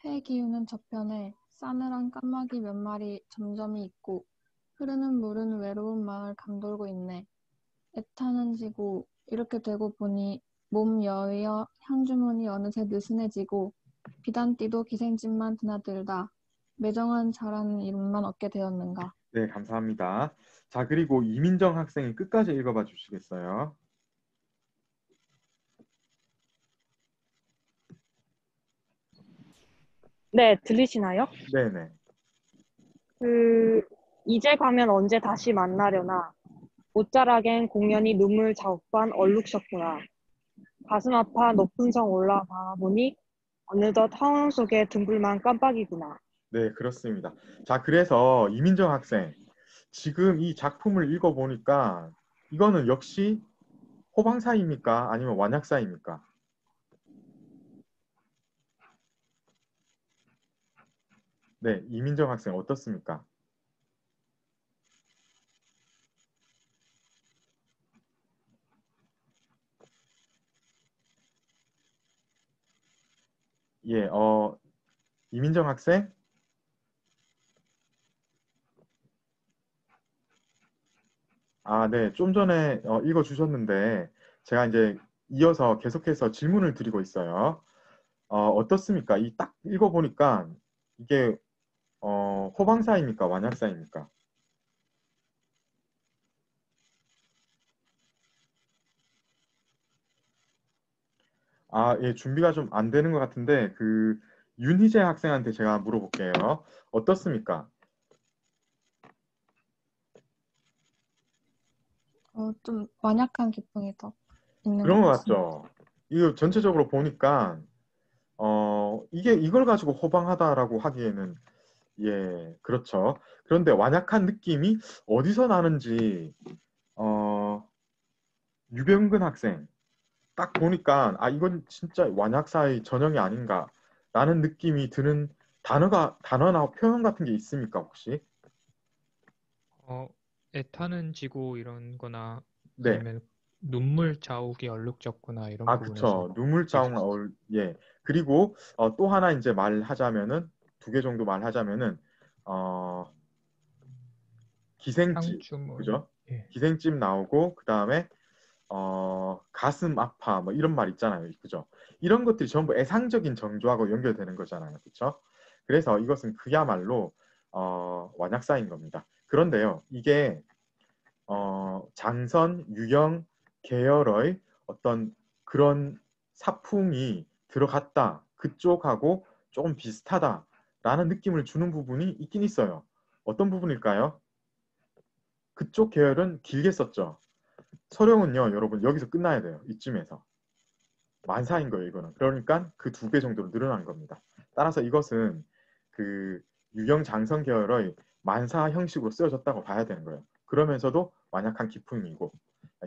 해 기우는 저편에 싸늘한 까마귀 몇 마리 점점이 있고 흐르는 물은 외로운 마을 감돌고 있네. 애타는 지고 이렇게 되고 보니 몸 여여 향주문이 어느새 느슨해지고 비단띠도 기생집만 드나들다 매정한 자라는 이름만 얻게 되었는가. 네, 감사합니다. 자, 그리고 이민정 학생이 끝까지 읽어봐 주시겠어요? 네, 들리시나요? 네네. 이제 가면 언제 다시 만나려나. 옷자락엔 공연히 눈물 자욱반 얼룩셨구나. 가슴 아파 높은 성 올라가 보니 어느덧 화원 속에 둥글만 깜빡이구나. 네, 그렇습니다. 자, 그래서 이민정 학생, 지금 이 작품을 읽어보니까 이거는 역시 호방사입니까? 아니면 완약사입니까? 네, 이민정 학생 어떻습니까? 예, 이민정 학생? 아, 네, 좀 전에 읽어주셨는데 제가 이제 이어서 계속해서 질문을 드리고 있어요. 어떻습니까? 이 딱 읽어보니까 이게 호방사입니까? 완약사입니까? 예, 준비가 좀 안 되는 것 같은데 그 윤희재 학생한테 제가 물어볼게요. 어떻습니까? 좀 완약한 기쁨이 더 있는 그런 것 것 같습니다. 같죠? 이거 전체적으로 보니까 이걸 가지고 호방하다라고 하기에는 예, 그렇죠. 그런데 완약한 느낌이 어디서 나는지 유병근 학생 딱 보니까 이건 진짜 완약사의 전형이 아닌가 라는 느낌이 드는 단어나 표현 같은 게 있습니까 혹시? 애타는 지고 이런 거나 네. 아니면 눈물 자욱이 얼룩졌구나 이런 부분에서 그쵸. 눈물자국 예. 그리고 또 하나 이제 말하자면은 두 개 정도 말하자면은 기생집, 상추물. 그죠? 예. 기생집 나오고 그 다음에 가슴 아파 뭐 이런 말 있잖아요, 그죠? 이런 것들이 전부 애상적인 정조하고 연결되는 거잖아요, 그렇죠? 그래서 이것은 그야말로 완약사인 겁니다. 그런데요, 이게 장선, 유형, 계열의 어떤 그런 사풍이 들어갔다, 그쪽하고 조금 비슷하다라는 느낌을 주는 부분이 있긴 있어요. 어떤 부분일까요? 그쪽 계열은 길게 썼죠. 서령은요, 여러분 여기서 끝나야 돼요. 이쯤에서. 만사인 거예요, 이거는. 그러니까 그 2배 정도로 늘어난 겁니다. 따라서 이것은 그 유형 장선 계열의 만사 형식으로 쓰여졌다고 봐야 되는 거예요. 그러면서도 완약한 기품이고.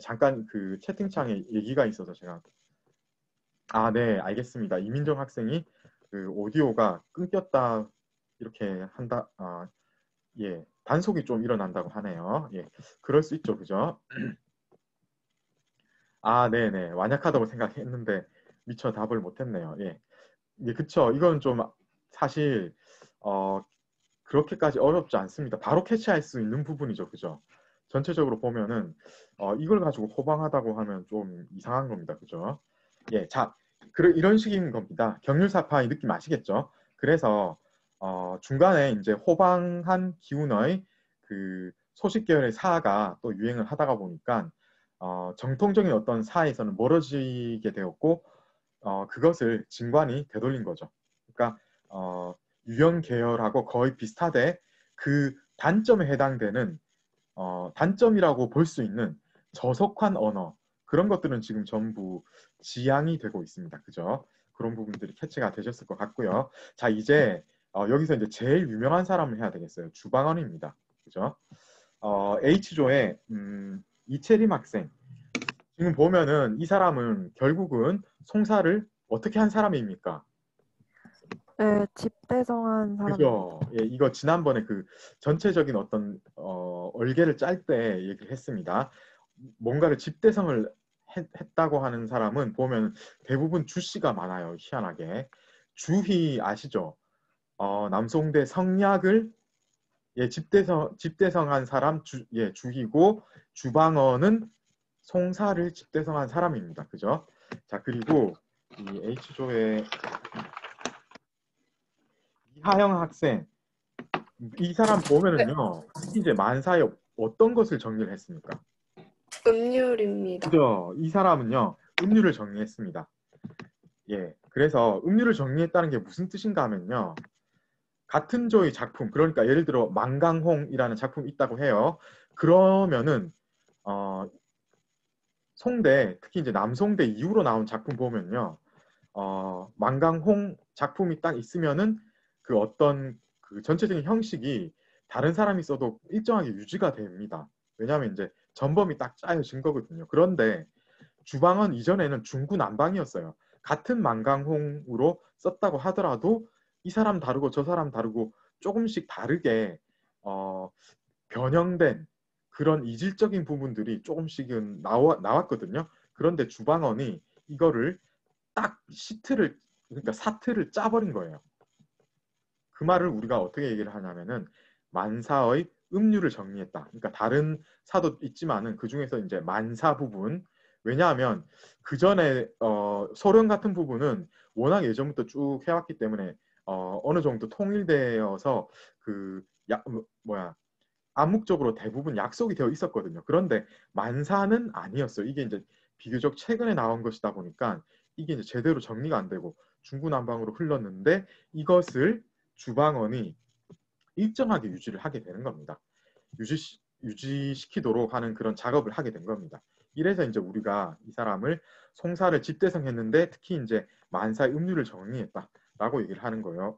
잠깐 그 채팅창에 얘기가 있어서 제가 네, 알겠습니다. 이민정 학생이 그 오디오가 끊겼다 이렇게 한다. 예, 단속이 좀 일어난다고 하네요. 예, 그럴 수 있죠, 그죠? 네네. 완약하다고 생각했는데 미처 답을 못했네요. 예. 예, 그쵸. 이건 좀 사실 그렇게까지 어렵지 않습니다. 바로 캐치할 수 있는 부분이죠. 그죠? 전체적으로 보면은 이걸 가지고 호방하다고 하면 좀 이상한 겁니다. 그죠? 예, 자, 이런 식인 겁니다. 경률사파의 느낌 아시겠죠? 그래서 중간에 이제 호방한 기운의 그 소식계열의 사가 또 유행을 하다가 보니까 정통적인 어떤 사에서는 멀어지게 되었고 그것을 진관이 되돌린 거죠. 그러니까 유형 계열하고 거의 비슷하되 그 단점에 해당되는 단점이라고 볼 수 있는 저속한 언어 그런 것들은 지금 전부 지양이 되고 있습니다. 그죠? 그런 부분들이 캐치가 되셨을 것 같고요. 자, 이제 여기서 이제 제일 유명한 사람을 해야 되겠어요. 주방언입니다. 그죠? H조의 이채림 학생. 지금 보면은 이 사람은 결국은 송사를 어떻게 한 사람입니까? 네, 집대성한 사람. 그죠? 예, 이거 지난번에 그 전체적인 어떤 얼개를 짤 때 얘기를 했습니다. 뭔가를 집대성을 했다고 하는 사람은 보면 대부분 주씨가 많아요. 희한하게. 주희 아시죠? 남송대 성략을 집대성한 사람 주희고 주방어는 송사를 집대성한 사람입니다. 그죠? 자, 그리고 이 H조의 이하영 학생 이 사람 보면은요 이제 만사에 어떤 것을 정리를 했습니까? 음률입니다. 그죠? 이 사람은요 음률을 정리했습니다. 예, 그래서 음률을 정리했다는 게 무슨 뜻인가 하면요 같은 조의 작품 그러니까 예를 들어 만강홍이라는 작품이 있다고 해요. 그러면은 송대 특히 이제 남송대 이후로 나온 작품 보면요 만강홍 작품이 딱 있으면은 그 어떤 그 전체적인 형식이 다른 사람이 써도 일정하게 유지가 됩니다. 왜냐하면 이제 전범이 딱 짜여진 거거든요. 그런데 주방은 이전에는 중구난방이었어요. 같은 만강홍으로 썼다고 하더라도 이 사람 다르고 저 사람 다르고 조금씩 다르게 변형된 그런 이질적인 부분들이 조금씩은 나왔거든요. 그런데 주방언이 이거를 딱 그러니까 사틀을 짜버린 거예요. 그 말을 우리가 어떻게 얘기를 하냐면은 만사의 음률을 정리했다. 그러니까 다른 사도 있지만은 그 중에서 이제 만사 부분 왜냐하면 그 전에 소령 같은 부분은 워낙 예전부터 쭉 해왔기 때문에 어느 정도 통일되어서 암묵적으로 대부분 약속이 되어 있었거든요. 그런데 만사는 아니었어요. 이게 이제 비교적 최근에 나온 것이다 보니까 이게 이제 제대로 정리가 안 되고 중구난방으로 흘렀는데 이것을 주방원이 일정하게 유지를 하게 되는 겁니다. 유지시키도록 하는 그런 작업을 하게 된 겁니다. 이래서 이제 우리가 이 사람을 송사를 집대성했는데 특히 이제 만사의 음률을 정리했다라고 얘기를 하는 거예요.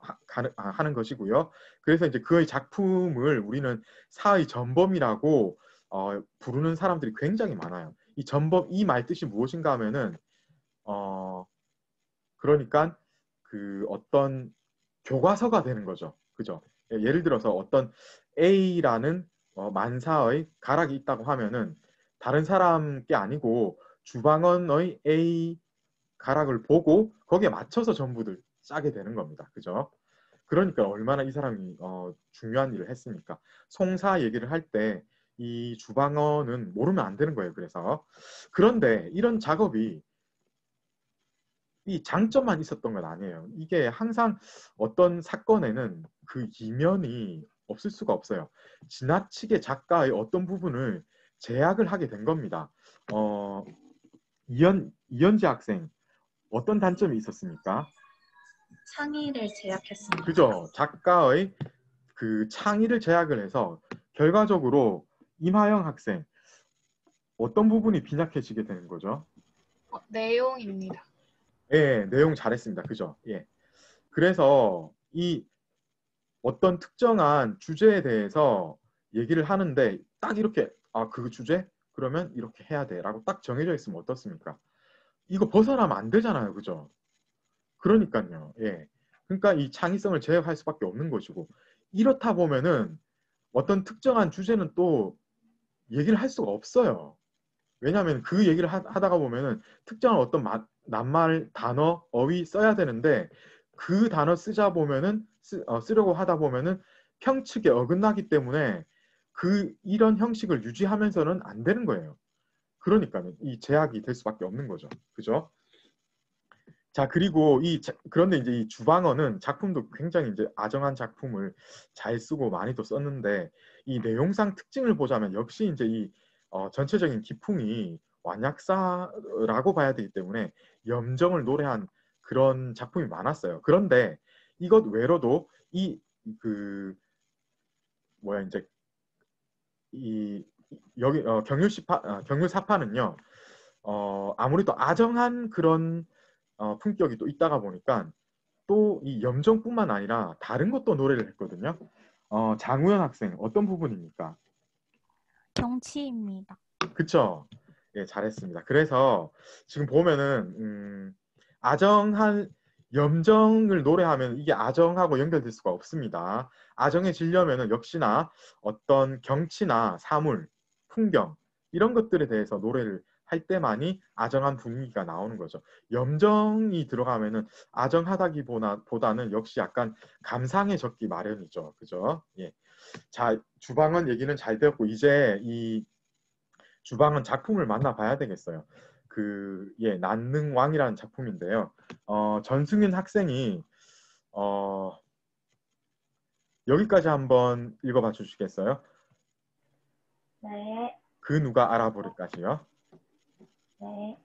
하는 것이고요. 그래서 이제 그의 작품을 우리는 사의 전범이라고 부르는 사람들이 굉장히 많아요. 이 전범, 이 말 뜻이 무엇인가 하면은 그러니까 그 어떤 교과서가 되는 거죠. 그죠? 예를 들어서 어떤 A라는 만사의 가락이 있다고 하면은 다른 사람 게 아니고 주방원의 A 가락을 보고 거기에 맞춰서 전부들 짜게 되는 겁니다. 그죠? 그러니까 얼마나 이 사람이 중요한 일을 했으니까. 송사 얘기를 할 때 이 주방원은 모르면 안 되는 거예요. 그런데 이런 작업이 이 장점만 있었던 건 아니에요. 이게 항상 어떤 사건에는 그 이면이 없을 수가 없어요. 지나치게 작가의 어떤 부분을 제약을 하게 된 겁니다. 이현지 학생, 어떤 단점이 있었습니까? 창의를 제약했습니다. 그죠? 작가의 그 창의를 제약을 해서 결과적으로 임하영 학생, 어떤 부분이 빈약해지게 되는 거죠? 내용입니다. 예, 내용 잘했습니다. 그죠? 예. 그래서 이 어떤 특정한 주제에 대해서 얘기를 하는데 딱 이렇게 그 주제? 그러면 이렇게 해야 돼 라고 딱 정해져 있으면 어떻습니까? 이거 벗어나면 안 되잖아요. 그죠? 그러니까요. 예. 그러니까 이 창의성을 제약할 수밖에 없는 것이고 이렇다 보면은 어떤 특정한 주제는 또 얘기를 할 수가 없어요. 왜냐하면 그 얘기를 하다가 보면은 특정한 어떤 낱말, 단어, 어휘 써야 되는데 그 단어 쓰자 보면은 쓰려고 하다 보면은 평측에 어긋나기 때문에 이런 형식을 유지하면서는 안 되는 거예요. 그러니까는 이 제약이 될 수밖에 없는 거죠. 그죠? 자, 그리고 그런데 이제 이 주방어는 작품도 굉장히 이제 아정한 작품을 잘 쓰고 많이 또 썼는데 이 내용상 특징을 보자면 역시 이제 이 전체적인 기풍이 완약사라고 봐야 되기 때문에 염정을 노래한 그런 작품이 많았어요. 그런데 이것 외로도 여기 경률사파는요. 아무래도 아정한 그런 품격이 또 있다가 보니까 또 이 염정뿐만 아니라 다른 것도 노래를 했거든요. 장우현 학생 어떤 부분입니까? 정치입니다. 그쵸? 예, 잘했습니다. 그래서 지금 보면은 아정한 염정을 노래하면 이게 아정하고 연결될 수가 없습니다. 아정해지려면은 역시나 어떤 경치나 사물, 풍경 이런 것들에 대해서 노래를 할 때만이 아정한 분위기가 나오는 거죠. 염정이 들어가면은 아정하다기보다는 역시 약간 감상해졌기 마련이죠. 그죠? 예. 자, 주방은 얘기는 잘 되었고 이제 이 주방은 작품을 만나봐야 되겠어요. 난능왕이라는 작품인데요. 전승윤 학생이 여기까지 한번 읽어봐 주시겠어요? 네. 그 누가 알아보릴까지요? 네.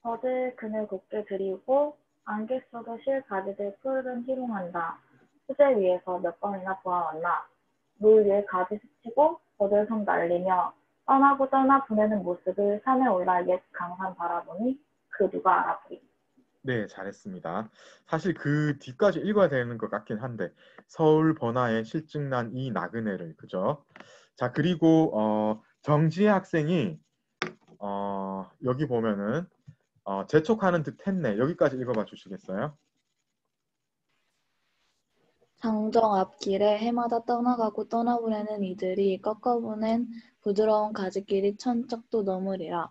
버들 그늘 곱게 들이고 안개 속에 실 가지들 푸르른 희롱한다. 수제 위에서 몇 번이나 보아왔나. 물 위에 가지 스치고 버들 성 날리며 떠나고 떠나 보내는 모습을 산에 올라 옛 강산 바라보니 그 누가 알아보리. 네, 잘했습니다. 사실 그 뒤까지 읽어야 되는 것 같긴 한데 서울 번화에 실증난 이 나그네를 그죠? 자, 그리고 정지혜 학생이 여기 보면은 재촉하는 듯 했네. 여기까지 읽어봐 주시겠어요? 장정 앞길에 해마다 떠나가고 떠나보내는 이들이 꺾어보낸 부드러운 가지길이 천척도 넘으리라.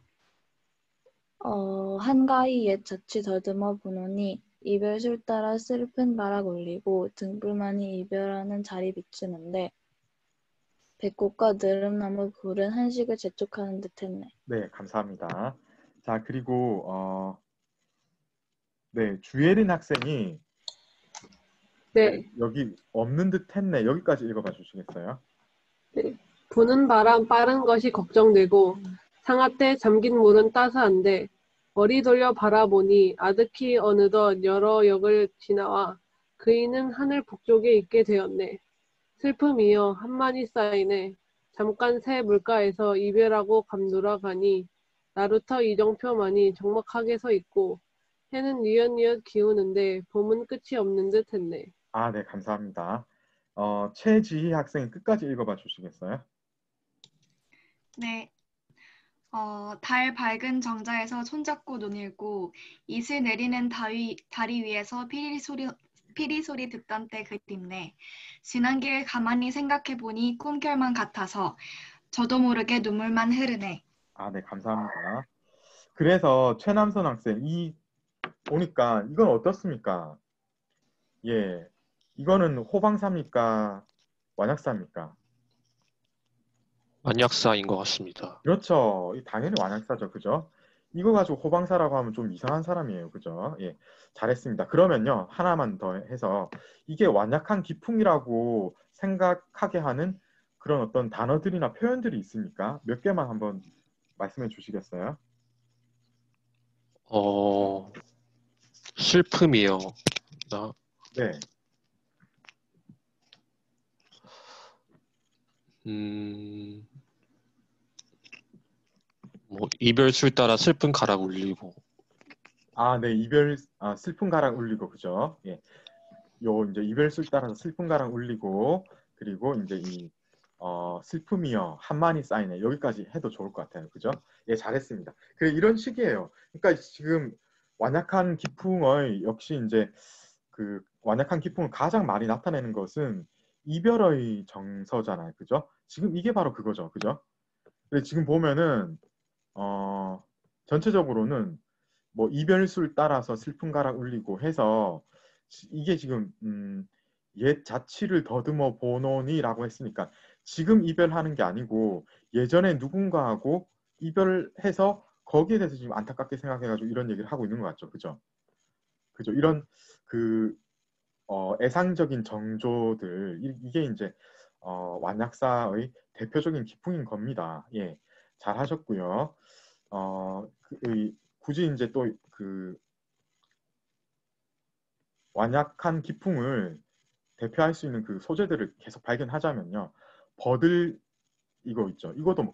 한가히 옛 자취 더듬어 보노니 이별 술 따라 슬픈 가락 올리고 등불만이 이별하는 자리 비추는데 백꽃과 느릅나무 불은 한식을 재촉하는 듯 했네. 네, 감사합니다. 자, 그리고 네, 주예린 학생이 네. 여기 없는 듯 했네. 여기까지 읽어봐 주시겠어요? 네. 부는 바람 빠른 것이 걱정되고 상아때 잠긴 물은 따스한데 머리 돌려 바라보니 아득히 어느덧 여러 역을 지나와 그이는 하늘 북쪽에 있게 되었네. 슬픔이여 한만이 쌓이네. 잠깐 새 물가에서 이별하고 감돌아 가니 나루터 이정표만이 적막하게 서 있고 해는 뉘엿뉘엿 기우는데 봄은 끝이 없는 듯 했네. 아, 네, 감사합니다. 최지희 학생이 끝까지 읽어봐 주시겠어요? 네. 달 밝은 정자에서 손잡고 눈 읽고 이슬 내리는 다리 위에서 피리 소리 듣던 때 그립네. 지난 길 가만히 생각해 보니 꿈결만 같아서 저도 모르게 눈물만 흐르네. 아, 네, 감사합니다. 그래서 최남선 학생, 보니까 이건 어떻습니까? 예, 이거는 호방사입니까? 완약사입니까? 완약사인 것 같습니다. 그렇죠. 당연히 완약사죠. 그죠? 이거 가지고 호방사라고 하면 좀 이상한 사람이에요. 그죠? 예, 잘했습니다. 그러면요, 하나만 더 해서 이게 완약한 기풍이라고 생각하게 하는 그런 어떤 단어들이나 표현들이 있습니까? 몇 개만 한번 말씀해 주시겠어요? 슬픔이요. 네. 뭐 이별술 따라 슬픈 가락 울리고. 아, 네, 슬픈 가락 울리고, 그죠? 예. 이제 이별술 따라서 슬픈 가락 울리고, 그리고 이제 슬픔이여 한만이 쌓이네. 여기까지 해도 좋을 것 같아요. 그죠? 예, 잘했습니다. 이런 식이에요. 그러니까 지금 완약한 기풍의 역시 이제 그 완약한 기풍을 가장 많이 나타내는 것은 이별의 정서잖아요. 그죠? 지금 이게 바로 그거죠. 그죠? 근데 지금 보면은 전체적으로는 뭐 이별술 따라서 슬픈 가락 울리고 해서 이게 지금 옛 자취를 더듬어 보노니라고 했으니까 지금 이별하는 게 아니고 예전에 누군가하고 이별해서 거기에 대해서 지금 안타깝게 생각해가지고 이런 얘기를 하고 있는 것 같죠. 그죠? 그죠? 이런 애상적인 정조들 이게 이제 완약사의 대표적인 기풍인 겁니다. 예, 잘 하셨고요. 굳이 이제 또 완약한 기풍을 대표할 수 있는 그 소재들을 계속 발견하자면요. 버들 이거 있죠. 이것도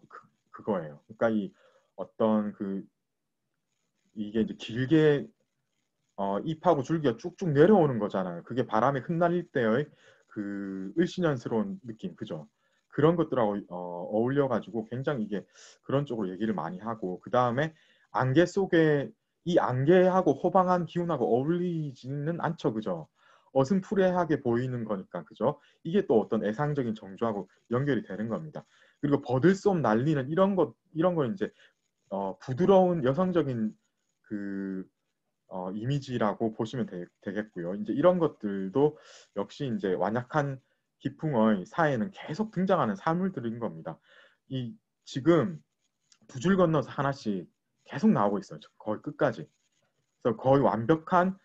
그거예요. 그러니까 이게 이제 길게 잎하고 줄기가 쭉쭉 내려오는 거잖아요. 그게 바람에 흩날릴 때의 그 을씨년스러운 느낌, 그죠? 그런 것들하고 어울려가지고 굉장히 이게 그런 쪽으로 얘기를 많이 하고 그 다음에 안개 속에 이 안개하고 호방한 기운하고 어울리지는 않죠, 그죠? 어슴푸레하게 보이는 거니까, 그죠? 이게 또 어떤 애상적인 정조하고 연결이 되는 겁니다. 그리고 버들솜 날리는 이런 건 이제 부드러운 여성적인 이미지라고 보시면 되겠고요. 이제 이런 것들도 역시 이제 완약한 기풍의 사회에는 계속 등장하는 사물들인 겁니다. 지금 두 줄 건너서 하나씩 계속 나오고 있어요. 거의 끝까지. 그래서 거의 완벽한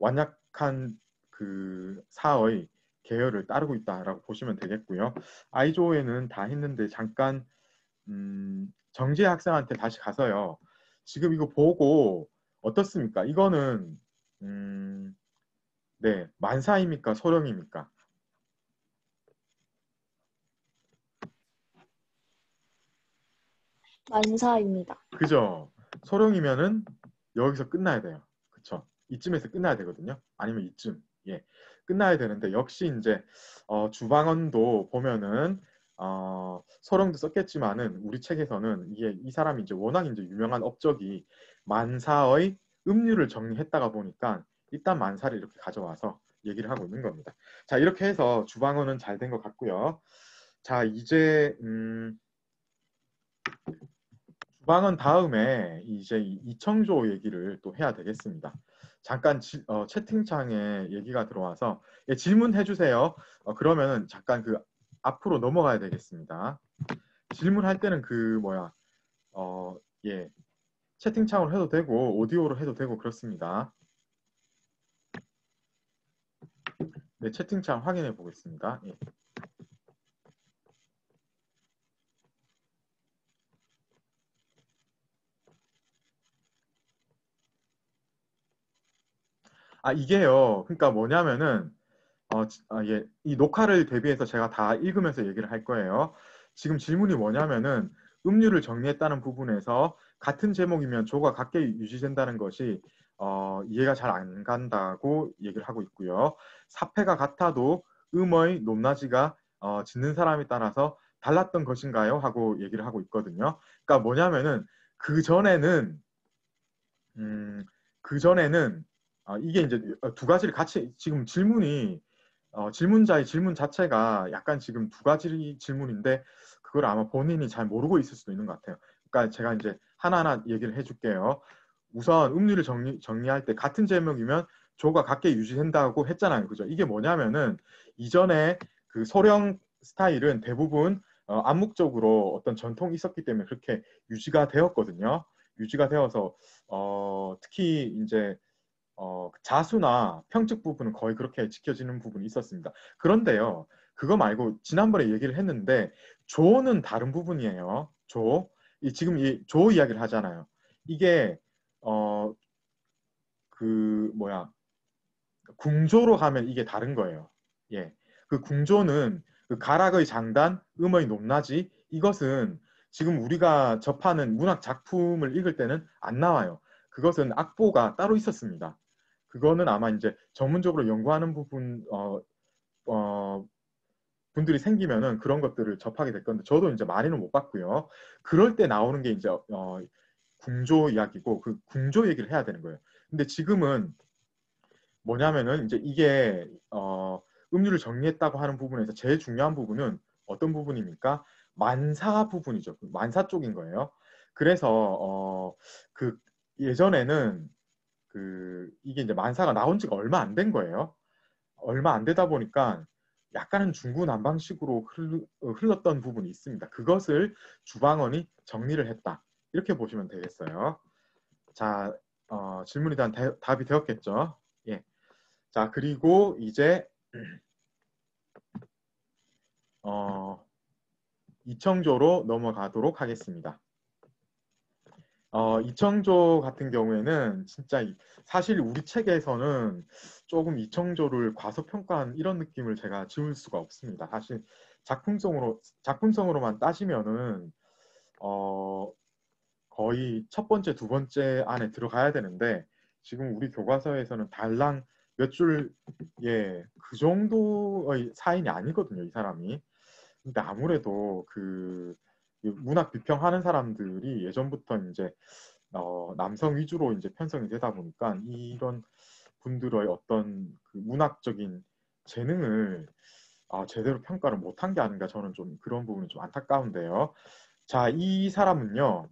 완약한 그 사의 계열을 따르고 있다라고 보시면 되겠고요. 아이조에는 다 했는데 잠깐 정지혜 학생한테 다시 가서요. 지금 이거 보고 어떻습니까? 이거는 네, 만사입니까? 소령입니까? 만사입니다. 그죠? 소령이면은 여기서 끝나야 돼요. 그쵸? 이쯤에서 끝나야 되거든요. 아니면 이쯤. 예. 끝나야 되는데 역시 이제 주방언도 보면은 소령도 썼겠지만은 우리 책에서는 이 사람이 이제 워낙 이제 유명한 업적이 만사의 음률을 정리했다가 보니까 일단 만사를 이렇게 가져와서 얘기를 하고 있는 겁니다. 자, 이렇게 해서 주방언은 잘 된 것 같고요. 자, 이제 주방언 다음에 이제 이청조 얘기를 또 해야 되겠습니다. 잠깐 채팅창에 얘기가 들어와서 질문해 주세요. 그러면 잠깐 앞으로 넘어가야 되겠습니다. 질문할 때는 예, 채팅창으로 해도 되고 오디오로 해도 되고 그렇습니다. 네, 채팅창 확인해 보겠습니다. 예. 이게요. 그러니까 뭐냐면은 예, 이 녹화를 대비해서 제가 다 읽으면서 얘기를 할 거예요. 지금 질문이 뭐냐면은 음률을 정리했다는 부분에서 같은 제목이면 조가 같게 유지된다는 것이 이해가 잘 안 간다고 얘기를 하고 있고요. 사패가 같아도 음의 높낮이가 짓는 사람에 따라서 달랐던 것인가요? 하고 얘기를 하고 있거든요. 그러니까 뭐냐면은 그 전에는 이게 이제 두 가지를 같이 지금 질문이 질문자의 질문 자체가 약간 지금 두 가지 질문인데 그걸 아마 본인이 잘 모르고 있을 수도 있는 것 같아요. 그러니까 제가 이제 하나하나 얘기를 해줄게요. 우선 음률을 정리할 때 같은 제목이면 조가 같게 유지된다고 했잖아요. 그죠? 이게 뭐냐면은 이전에 그 소령 스타일은 대부분 암묵적으로 어떤 전통이 있었기 때문에 그렇게 유지가 되었거든요. 유지가 되어서 특히 이제 자수나 평측 부분은 거의 그렇게 지켜지는 부분이 있었습니다. 그런데요, 그거 말고 지난번에 얘기를 했는데 조는 다른 부분이에요. 지금 이 조 이야기를 하잖아요. 이게 궁조로 가면 이게 다른 거예요. 예, 그 궁조는 그 가락의 장단, 음의 높낮이 이것은 지금 우리가 접하는 문학 작품을 읽을 때는 안 나와요. 그것은 악보가 따로 있었습니다. 그거는 아마 이제 전문적으로 연구하는 분들이 생기면은 그런 것들을 접하게 될 건데 저도 이제 많이는 못 봤고요. 그럴 때 나오는 게 이제 궁조 이야기고 그 궁조 얘기를 해야 되는 거예요. 근데 지금은 뭐냐면은 이제 이게 음률을 정리했다고 하는 부분에서 제일 중요한 부분은 어떤 부분입니까? 만사 부분이죠. 만사 쪽인 거예요. 그래서 그 예전에는 이게 이제 만사가 나온 지가 얼마 안 된 거예요. 얼마 안 되다 보니까 약간은 중구난방식으로 흘렀던 부분이 있습니다. 그것을 주방언이 정리를 했다. 이렇게 보시면 되겠어요. 자, 질문에 대한 답이 되었겠죠? 예. 자, 그리고 이제 이청조로 넘어가도록 하겠습니다. 이청조 같은 경우에는 진짜 사실 우리 책에서는 조금 이청조를 과소평가한 이런 느낌을 제가 지울 수가 없습니다. 사실 작품성으로만 따지면은 거의 첫 번째, 두 번째 안에 들어가야 되는데 지금 우리 교과서에서는 달랑 몇 줄, 그 정도의 사인이 아니거든요, 이 사람이. 근데 아무래도 그 문학 비평하는 사람들이 예전부터 이제 남성 위주로 이제 편성이 되다 보니까 이런 분들의 어떤 그 문학적인 재능을 제대로 평가를 못한 게 아닌가 저는 좀 그런 부분이 좀 안타까운데요. 자, 이 사람은요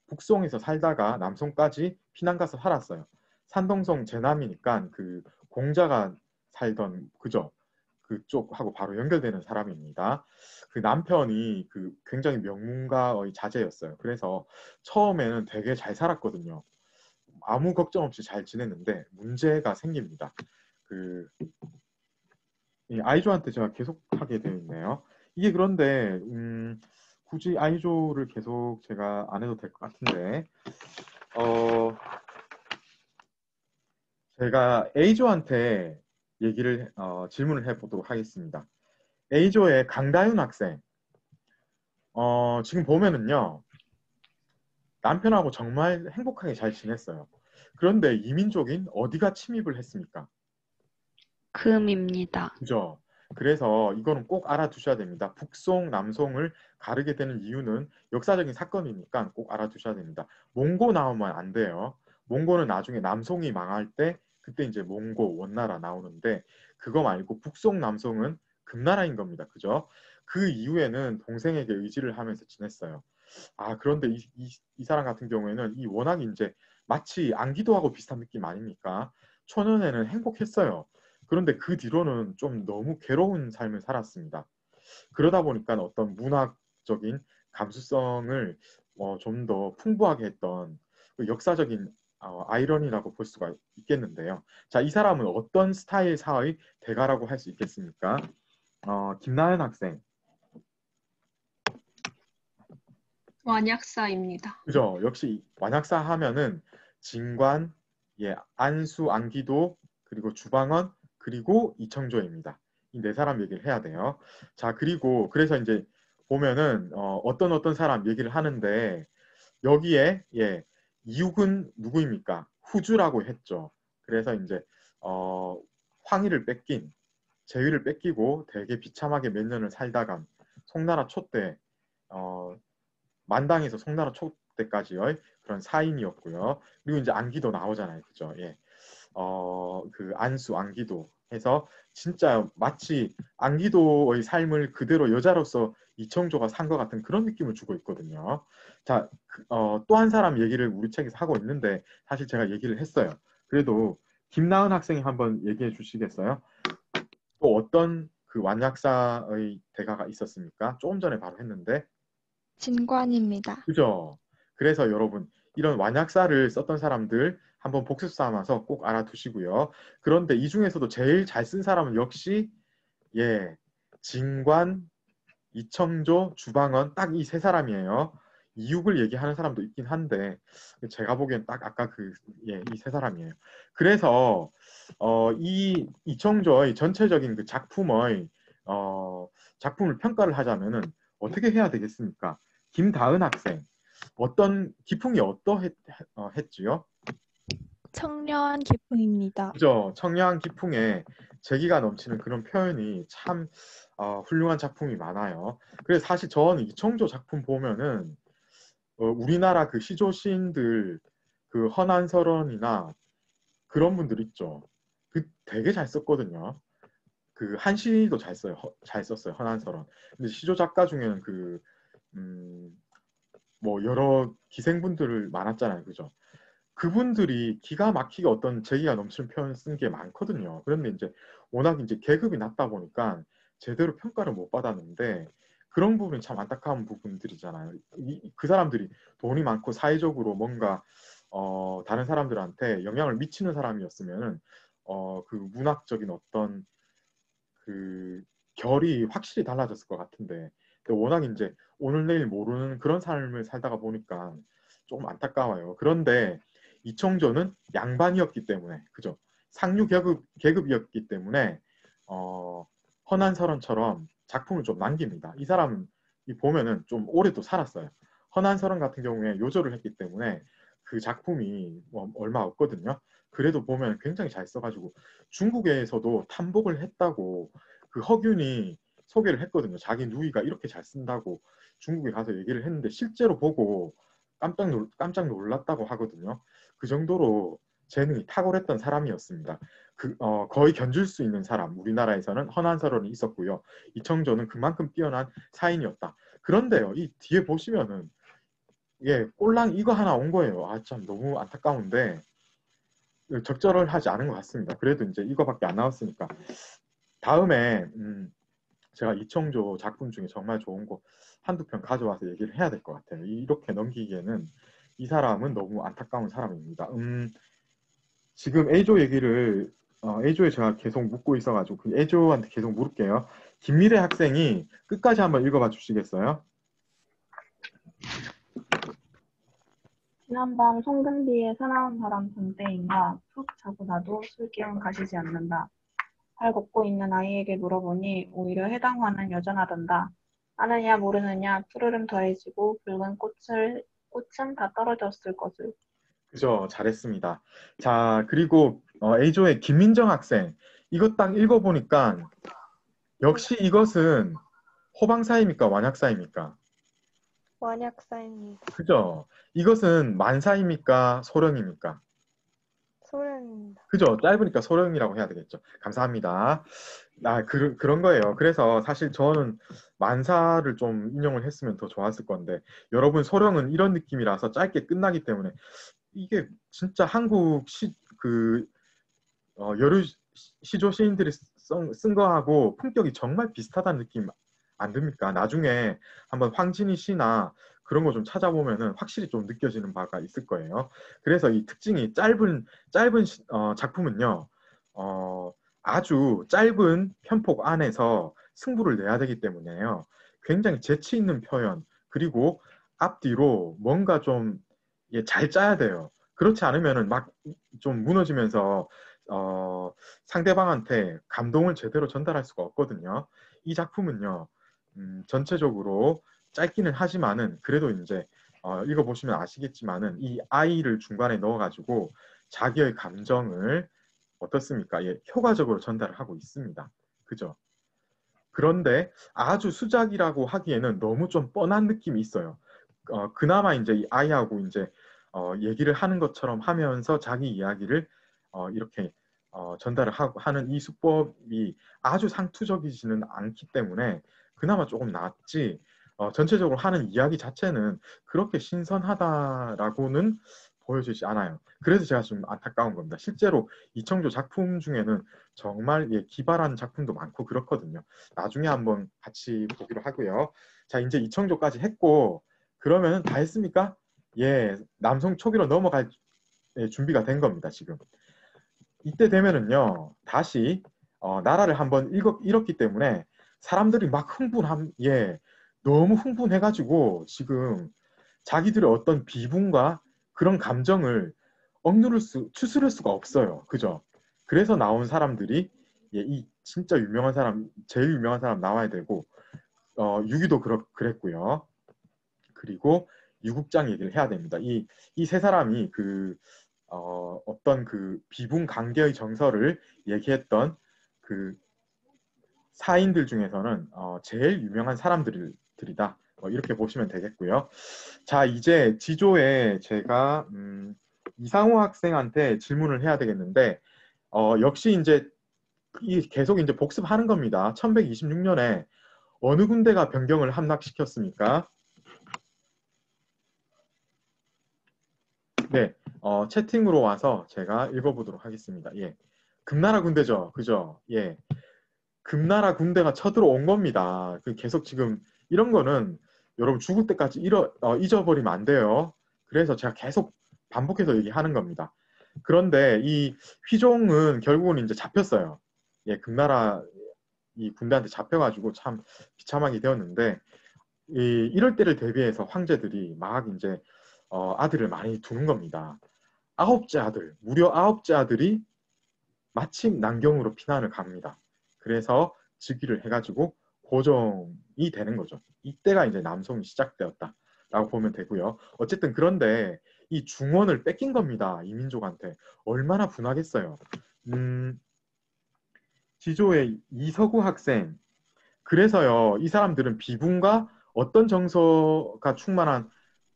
북송에서 살다가 남송까지 피난 가서 살았어요. 산동성 제남이니까 그 공자가 살던 그쪽하고 바로 연결되는 사람입니다. 그 남편이 그 굉장히 명문가의 자제였어요. 그래서 처음에는 되게 잘 살았거든요. 아무 걱정 없이 잘 지냈는데 문제가 생깁니다. 이 아이조한테 제가 계속 하게 되어 있네요. 이게 그런데 굳이 아이조를 계속 제가 안 해도 될 것 같은데 제가 A조한테 질문을 해보도록 하겠습니다. A조의 강다윤 학생 지금 보면은요 남편하고 정말 행복하게 잘 지냈어요. 그런데 이민족인 어디가 침입을 했습니까? 금입니다. 그죠? 그래서 이거는 꼭 알아두셔야 됩니다. 북송, 남송을 가르게 되는 이유는 역사적인 사건이니까 꼭 알아두셔야 됩니다. 몽고 나오면 안 돼요. 몽고는 나중에 남송이 망할 때 그때 이제 몽고, 원나라 나오는데 그거 말고 북송, 남송은 금나라인 겁니다. 그죠? 그 이후에는 동생에게 의지를 하면서 지냈어요. 그런데 이 사람 같은 경우에는 이 워낙 이제 마치 안기도하고 비슷한 느낌 아닙니까? 초년에는 행복했어요. 그런데 그 뒤로는 좀 너무 괴로운 삶을 살았습니다. 그러다 보니까 어떤 문학적인 감수성을 좀 더 풍부하게 했던 역사적인 아이러니라고 볼 수가 있겠는데요. 자, 이 사람은 어떤 스타일 사의 대가라고 할 수 있겠습니까? 김나연 학생. 완약사입니다. 그죠? 역시 완약사 하면은 진관, 예, 안수, 안기도, 그리고 주방원, 그리고 이청조입니다. 이 네 사람 얘기를 해야 돼요. 자, 그리고 그래서 이제 보면은 어떤 사람 얘기를 하는데 여기에 예, 이육은 누구입니까? 후주라고 했죠. 그래서 이제 황희를 뺏긴, 재위를 뺏기고 되게 비참하게 몇 년을 살다간 송나라 초때 만당에서 송나라 초때까지의 그런 사인이었고요. 그리고 이제 안기도 나오잖아요, 그죠? 예, 그 안수, 안기도 해서 진짜 마치 안기도의 삶을 그대로 여자로서 이청조가 산 것 같은 그런 느낌을 주고 있거든요. 자, 또 한 사람 얘기를 우리 책에서 하고 있는데 사실 제가 얘기를 했어요. 그래도 김나은 학생이 한번 얘기해 주시겠어요? 또 어떤 그 완약사의 대가가 있었습니까? 조금 전에 바로 했는데. 진관입니다. 그죠? 그래서 여러분 이런 완약사를 썼던 사람들 한번 복습 삼아서 꼭 알아두시고요. 그런데 이 중에서도 제일 잘 쓴 사람은 역시 예, 진관, 이청조, 주방원 딱 이 세 사람이에요. 이육을 얘기하는 사람도 있긴 한데 제가 보기엔 딱 아까 이 세 사람이에요. 그래서 이 이청조의 전체적인 그 작품을 평가를 하자면은 어떻게 해야 되겠습니까? 김다은 학생 어떤 기풍이 어떠했지요? 청려한 기풍입니다. 그죠? 청량한 기풍에 재기가 넘치는 그런 표현이 참 훌륭한 작품이 많아요. 그래서 사실 저는 이청조 작품 보면은 우리나라 그 시조 시인들 그 허난설원이나 그런 분들 있죠. 그 되게 잘 썼거든요. 그 한시도 잘 썼어요. 허난설원. 근데 시조 작가 중에는 뭐 여러 기생분들 많았잖아요. 그죠? 그분들이 기가 막히게 어떤 재기가 넘치는 표현을 쓴 게 많거든요. 그런데 이제 워낙 이제 계급이 낮다 보니까 제대로 평가를 못 받았는데 그런 부분이 참 안타까운 부분들이잖아요. 그 사람들이 돈이 많고 사회적으로 뭔가 다른 사람들한테 영향을 미치는 사람이었으면은 그 문학적인 어떤 그 결이 확실히 달라졌을 것 같은데 워낙 이제 오늘 내일 모르는 그런 삶을 살다가 보니까 조금 안타까워요. 그런데 이청조는 양반이었기 때문에 그죠? 상류 계급이었기 때문에 허난설원처럼 작품을 좀 남깁니다. 이 사람은 보면은 좀 오래도 살았어요. 허난설원 같은 경우에 요절을 했기 때문에 그 작품이 얼마 없거든요. 그래도 보면 굉장히 잘 써가지고 중국에서도 탐복을 했다고 그 허균이 소개를 했거든요. 자기 누이가 이렇게 잘 쓴다고 중국에 가서 얘기를 했는데 실제로 보고 깜짝 놀랐다고 하거든요. 그 정도로 재능이 탁월했던 사람이었습니다. 거의 견줄 수 있는 사람, 우리나라에서는 허난설원이 있었고요. 이청조는 그만큼 뛰어난 사인이었다. 그런데요, 이 뒤에 보시면은 예, 꼴랑 이거 하나 온 거예요. 아, 참 너무 안타까운데 적절을 하지 않은 것 같습니다. 그래도 이제 이거밖에 안 나왔으니까 다음에 제가 이청조 작품 중에 정말 좋은 거 한두 편 가져와서 얘기를 해야 될 것 같아요. 이렇게 넘기기에는 이 사람은 너무 안타까운 사람입니다. 지금 A조 얘기를 A조에 제가 계속 묻고 있어가지고 그 A조한테 계속 물을게요. 김미래 학생이 끝까지 한번 읽어봐 주시겠어요? 지난밤 송근비의 사나운 바람 전대인가 푹 자고 나도 술기운 가시지 않는다. 발 걷고 있는 아이에게 물어보니 오히려 해당화는 여전하단다. 아느냐 모르느냐 푸르름 더해지고 붉은 꽃은 다 떨어졌을 것을. 그죠, 잘했습니다. 자, 그리고 A조의 김민정 학생 이거 딱 읽어보니까 역시 이것은 호방사입니까? 완약사입니까? 완약사입니다. 그죠? 이것은 만사입니까? 소령입니까? 소량입니다. 그죠? 짧으니까 소령이라고 해야 되겠죠. 감사합니다. 그런 거예요. 그래서 사실 저는 만사를 좀 인용을 했으면 더 좋았을 건데 여러분 소령은 이런 느낌이라서 짧게 끝나기 때문에 이게 진짜 한국 여류 시조 시인들이 쓴 거하고 품격이 정말 비슷하다는 느낌 안 듭니까? 나중에 한번 황진희 씨나 그런 거 좀 찾아보면은 확실히 좀 느껴지는 바가 있을 거예요. 그래서 이 특징이 짧은 작품은요, 아주 짧은 편폭 안에서 승부를 내야 되기 때문에요. 굉장히 재치 있는 표현, 그리고 앞뒤로 뭔가 좀 잘 짜야 돼요. 그렇지 않으면은 막 좀 무너지면서 상대방한테 감동을 제대로 전달할 수가 없거든요. 이 작품은요, 전체적으로 짧기는 하지만은 그래도 이제 읽어보시면 아시겠지만은 이 아이를 중간에 넣어가지고 자기의 감정을 어떻습니까? 예, 효과적으로 전달을 하고 있습니다. 그죠? 그런데 아주 수작이라고 하기에는 너무 좀 뻔한 느낌이 있어요. 그나마 이제 이 아이하고 이제 얘기를 하는 것처럼 하면서 자기 이야기를 이렇게 전달을 하는 이 수법이 아주 상투적이지는 않기 때문에 그나마 조금 낫지, 전체적으로 하는 이야기 자체는 그렇게 신선하다라고는 보여지지 않아요. 그래서 제가 좀 안타까운 겁니다. 실제로 이청조 작품 중에는 정말 기발한 작품도 많고 그렇거든요. 나중에 한번 같이 보기로 하고요. 자, 이제 이청조까지 했고, 그러면 다 했습니까? 예, 남성 초기로 넘어갈 준비가 된 겁니다, 지금. 이때 되면은요, 다시 나라를 한번 잃었기 때문에 사람들이 막 너무 흥분해가지고 지금 자기들의 어떤 비분과 그런 감정을 추스를 수가 없어요. 그죠? 그래서 나온 사람들이 이 진짜 유명한 사람, 제일 유명한 사람 나와야 되고, 유기도 그랬고요. 그리고 유국장 얘기를 해야 됩니다. 이 세 사람이 어떤 그 비분 관계의 정서를 얘기했던 그 사인들 중에서는 제일 유명한 사람들이다. 이렇게 보시면 되겠고요. 자, 이제 지조에 제가 이상호 학생한테 질문을 해야 되겠는데, 역시 이제 계속 이제 복습하는 겁니다. 1126년에 어느 군대가 변경을 함락시켰습니까? 네, 채팅으로 와서 제가 읽어보도록 하겠습니다. 예, 금나라 군대죠, 그죠? 예, 금나라 군대가 쳐들어온 겁니다. 계속 지금 이런 거는 여러분 죽을 때까지 잊어버리면 안 돼요. 그래서 제가 계속 반복해서 얘기하는 겁니다. 그런데 이 휘종은 결국은 이제 잡혔어요. 예, 금나라 이 군대한테 잡혀가지고 참 비참하게 되었는데, 이럴 때를 대비해서 황제들이 막 이제 아들을 많이 두는 겁니다. 무려 9째 아들이 마침 난경으로 피난을 갑니다. 그래서 즉위를 해가지고 고종이 되는 거죠. 이때가 이제 남송이 시작되었다라고 보면 되고요. 어쨌든 그런데 이 중원을 뺏긴 겁니다. 이민족한테. 얼마나 분하겠어요. 지조의 이서구 학생. 그래서요, 이 사람들은 비분과 어떤 정서가 충만한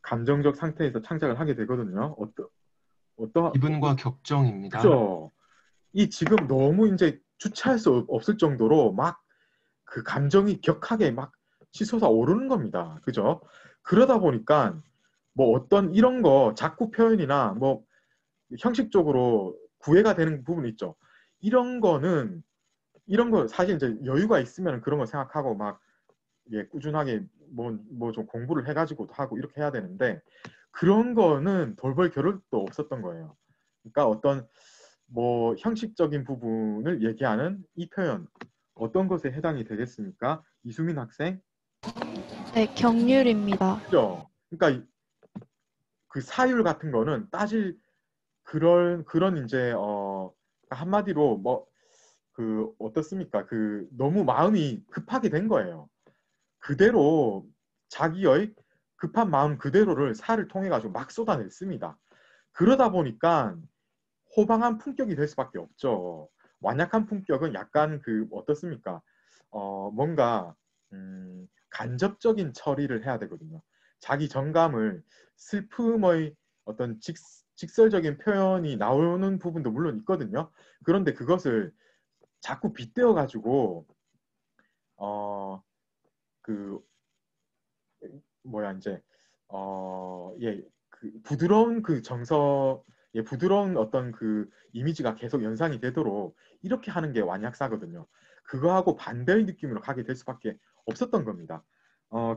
감정적 상태에서 창작을 하게 되거든요. 기분과 격정입니다. 그죠? 이 지금 너무 이제 주체할 수 없을 정도로 막 그 감정이 격하게 막 치솟아 오르는 겁니다. 그죠? 그러다 보니까 뭐 어떤 이런 거 작구 표현이나 뭐 형식적으로 구애가 되는 부분이 있죠. 이런 거 사실 이제 여유가 있으면 그런 거 생각하고 막 꾸준하게 뭐 좀 공부를 해가지고도 하고 이렇게 해야 되는데, 그런 거는 돌볼 겨를도 없었던 거예요. 그러니까 어떤 뭐 형식적인 부분을 얘기하는 이 표현, 어떤 것에 해당이 되겠습니까? 이수민 학생? 네, 경률입니다. 그죠? 그러니까 그 사율 같은 거는 따질 그런 이제 한마디로 뭐 어떻습니까? 너무 마음이 급하게 된 거예요. 그대로 자기의 급한 마음 그대로를 사를 통해 가지고 막 쏟아냈습니다. 그러다 보니까 호방한 품격이 될 수밖에 없죠. 완약한 품격은 약간 어떻습니까? 뭔가 간접적인 처리를 해야 되거든요. 자기 정감을 슬픔의 어떤 직설적인 표현이 나오는 부분도 물론 있거든요. 그런데 그것을 자꾸 빗대어 가지고 부드러운 정서, 부드러운 어떤 이미지가 계속 연상이 되도록 이렇게 하는 게 완약사거든요. 그거하고 반대의 느낌으로 가게 될 수밖에 없었던 겁니다.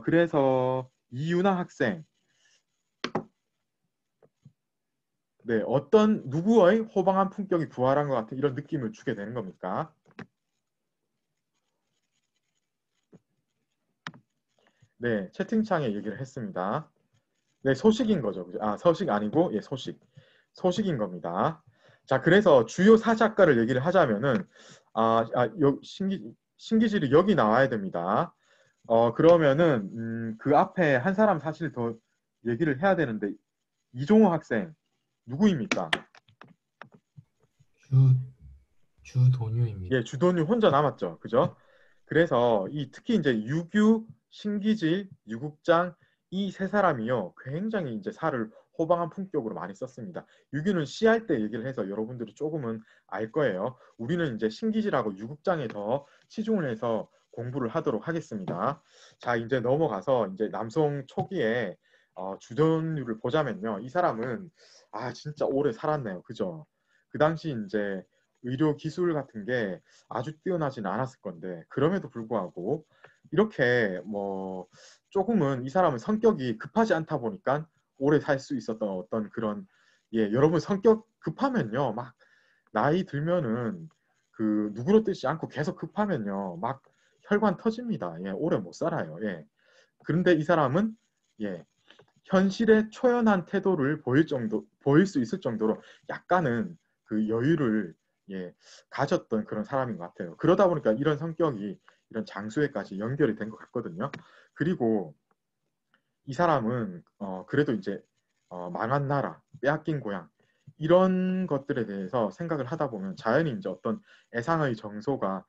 그래서 이윤아 학생, 네, 어떤 누구의 호방한 품격이 부활한 것 같은 이런 느낌을 주게 되는 겁니까? 네, 채팅창에 얘기를 했습니다. 네, 소식인 거죠. 그죠? 아, 서식 아니고, 예, 소식. 소식인 겁니다. 자, 그래서 주요 사작가를 얘기를 하자면은, 신기질이 여기 나와야 됩니다. 그러면은, 그 앞에 한 사람 사실 더 얘기를 해야 되는데, 이종호 학생, 누구입니까? 주도뉴입니다. 예, 주도뉴 혼자 남았죠. 그죠? 그래서 특히 이제 유규, 신기질, 유국장 이 세 사람이요. 굉장히 이제 사를 호방한 품격으로 많이 썼습니다. 유규는 시할 때 얘기를 해서 여러분들이 조금은 알 거예요. 우리는 이제 신기질하고 유국장에 더 치중을 해서 공부를 하도록 하겠습니다. 자, 이제 넘어가서 이제 남송 초기에 주도뉴를 보자면요. 이 사람은 진짜 오래 살았네요. 그죠? 그 당시 이제 의료 기술 같은 게 아주 뛰어나지는 않았을 건데 그럼에도 불구하고 이렇게 뭐 조금은 이 사람은 성격이 급하지 않다 보니까 오래 살 수 있었던 어떤 그런 여러분 성격 급하면요 막 나이 들면은 그 누구로 뜨지 않고 계속 급하면요 막 혈관 터집니다. 오래 못 살아요. 그런데 이 사람은 현실에 초연한 태도를 보일 수 있을 정도로 약간은 그 여유를 가졌던 그런 사람인 것 같아요. 그러다 보니까 이런 성격이 이런 장수에까지 연결이 된 것 같거든요. 그리고 이 사람은 그래도 이제 망한 나라, 빼앗긴 고향 이런 것들에 대해서 생각을 하다 보면 자연히 이제 어떤 애상의 정서가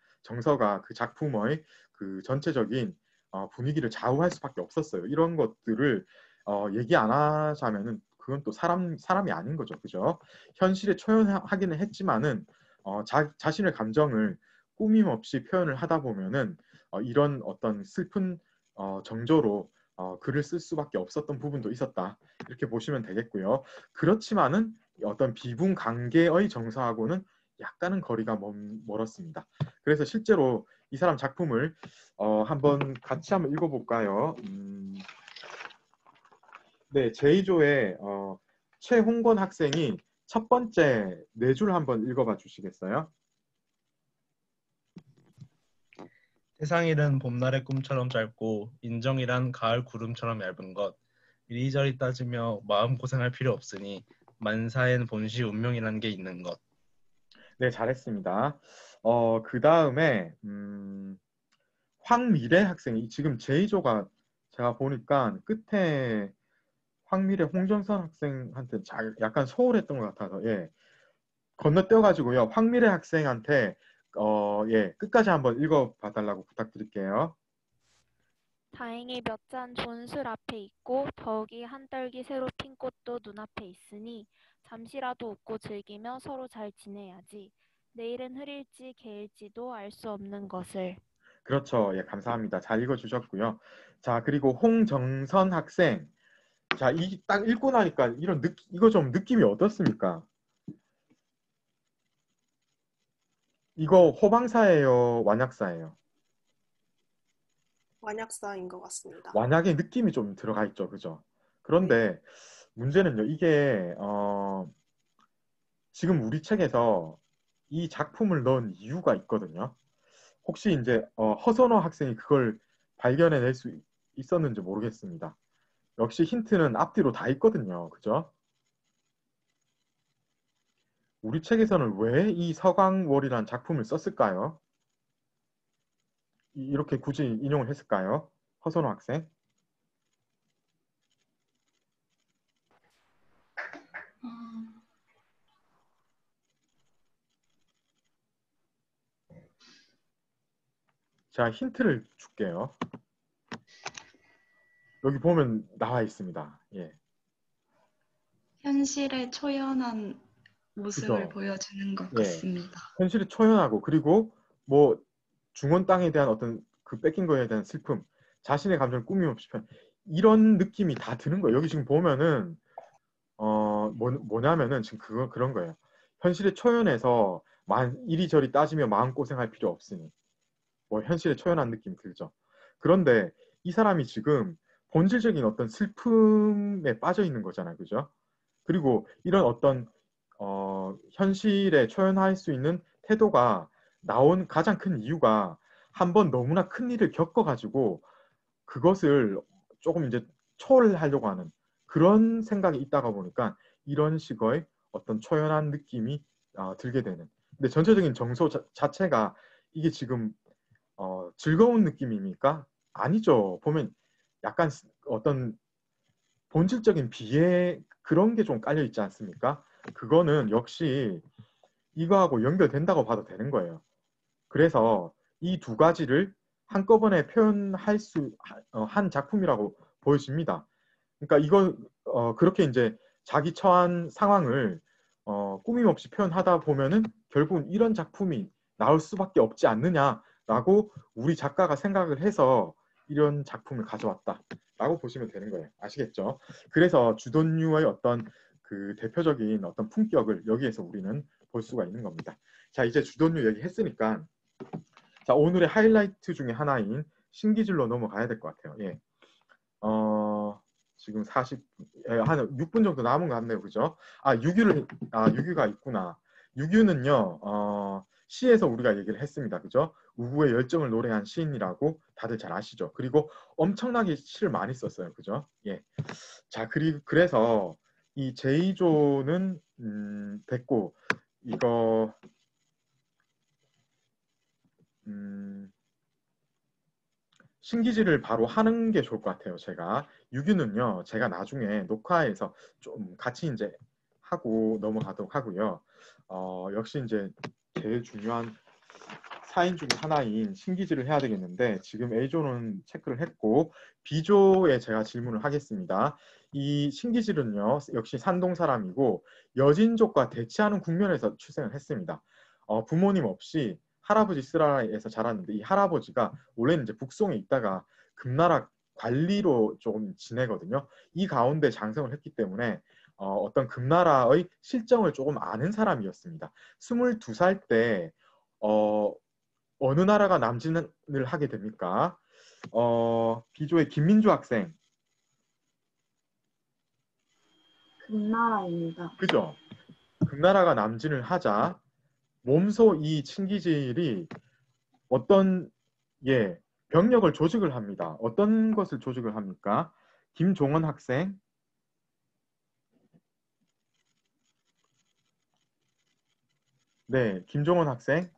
그 작품의 그 전체적인 분위기를 좌우할 수밖에 없었어요. 이런 것들을 얘기 안 하자면은 그건 또 사람이 아닌 거죠, 그죠? 현실에 초연하기는 했지만은 자신의 감정을 꾸밈없이 표현을 하다 보면은 이런 어떤 슬픈 정조로 글을 쓸 수밖에 없었던 부분도 있었다. 이렇게 보시면 되겠고요. 그렇지만은 어떤 비분 관계의 정서하고는 약간은 거리가 멀었습니다. 그래서 실제로 이 사람 작품을 한번 같이 한번 읽어볼까요? 네, 제2조의 최홍건 학생이 첫 번째 네 줄 한번 읽어봐 주시겠어요? 세상일은 봄날의 꿈처럼 짧고 인정이란 가을 구름처럼 얇은 것. 이리저리 따지며 마음고생할 필요 없으니 만사엔 본시 운명이라는 게 있는 것. 네, 잘했습니다. 그 다음에 황미래 학생이 지금 제2조가 제가 보니까 끝에 황미래, 홍정선 학생한테 약간 소홀했던 것 같아서 건너뛰어가지고요. 황미래 학생한테 끝까지 한번 읽어봐달라고 부탁드릴게요. 다행히 몇 잔 좋은 술 앞에 있고 더욱이 한 떨기 새로 핀 꽃도 눈앞에 있으니 잠시라도 웃고 즐기며 서로 잘 지내야지. 내일은 흐릴지 개일지도 알 수 없는 것을. 그렇죠. 감사합니다. 잘 읽어주셨고요. 자, 그리고 홍정선 학생. 자, 딱 읽고 나니까 이거 좀 느낌이 어떻습니까? 이거 호방사예요? 완약사예요? 완약사인 것 같습니다. 완약의 느낌이 좀 들어가 있죠. 그죠? 그런데 문제는요. 이게 지금 우리 책에서 이 작품을 넣은 이유가 있거든요. 혹시 이제 허선호 학생이 그걸 발견해낼 수 있었는지 모르겠습니다. 역시 힌트는 앞뒤로 다 있거든요. 그죠? 우리 책에서는 왜 이 서강월이라는 작품을 썼을까요? 이렇게 굳이 인용을 했을까요? 허선호 학생? 자, 힌트를 줄게요. 여기 보면 나와 있습니다. 현실에 초연한 모습을 그죠? 보여주는 것 같습니다. 현실이 초연하고 그리고 뭐 중원 땅에 대한 어떤 그 뺏긴 거에 대한 슬픔, 자신의 감정을 꾸밈없이 이런 느낌이 다 드는 거예요. 여기 지금 보면은 뭐냐면은 지금 그런 거예요. 현실에 초연해서 이리저리 따지며 마음고생할 필요 없으니 뭐 현실에 초연한 느낌 들죠. 그런데 이 사람이 지금 본질적인 어떤 슬픔에 빠져 있는 거잖아요. 그죠? 그리고 이런 어떤 현실에 초연할 수 있는 태도가 나온 가장 큰 이유가 한번 너무나 큰 일을 겪어가지고 그것을 조금 이제 초월하려고 하는 그런 생각이 있다가 보니까 이런 식의 어떤 초연한 느낌이 들게 되는. 근데 전체적인 정서 자체가 이게 지금 즐거운 느낌입니까? 아니죠. 보면 약간 어떤 본질적인 비애 그런 게 좀 깔려 있지 않습니까? 그거는 역시 이거하고 연결된다고 봐도 되는 거예요. 그래서 이 두 가지를 한꺼번에 표현할 수 한 작품이라고 보여집니다. 그러니까 이거 그렇게 이제 자기 처한 상황을 꾸밈없이 표현하다 보면은 결국은 이런 작품이 나올 수밖에 없지 않느냐라고 우리 작가가 생각을 해서 이런 작품을 가져왔다라고 보시면 되는 거예요. 아시겠죠? 그래서 주돈유의 어떤 그 대표적인 어떤 품격을 여기에서 우리는 볼 수가 있는 겁니다. 자, 이제 주돈유 얘기했으니까 자, 오늘의 하이라이트 중에 하나인 신기질로 넘어가야 될 것 같아요. 예. 지금 한 6분 정도 남은 것 같네요. 그죠? 유규가 있구나. 유규는요, 시에서 우리가 얘기를 했습니다. 그죠? 우구의 열정을 노래한 시인이라고 다들 잘 아시죠? 그리고 엄청나게 시를 많이 썼어요. 그죠? 예. 자, 그래서 이 제이조는 됐고, 이거, 신기지를 바로 하는 게 좋을 것 같아요. 제가 유규는요, 제가 나중에 녹화에서 좀 같이 이제 하고 넘어가도록 하고요. 역시 이제 제일 중요한 사인 중에 하나인 신기지를 해야 되겠는데 지금 A조는 체크를 했고 B조에 제가 질문을 하겠습니다. 이 신기질은요, 역시 산동 사람이고 여진족과 대치하는 국면에서 출생을 했습니다. 부모님 없이 할아버지 쓰라에서 자랐는데 이 할아버지가 원래는 이제 북송에 있다가 금나라 관리로 조금 지내거든요. 이 가운데 장성을 했기 때문에 어떤 금나라의 실정을 조금 아는 사람이었습니다. 22살 때 어느 나라가 남진을 하게 됩니까? 비조의 김민주 학생. 금나라입니다. 그죠? 금나라가 남진을 하자 몸소 이 신기질이 어떤 병력을 조직을 합니다. 어떤 것을 조직을 합니까? 김종원 학생. 네, 김종원 학생.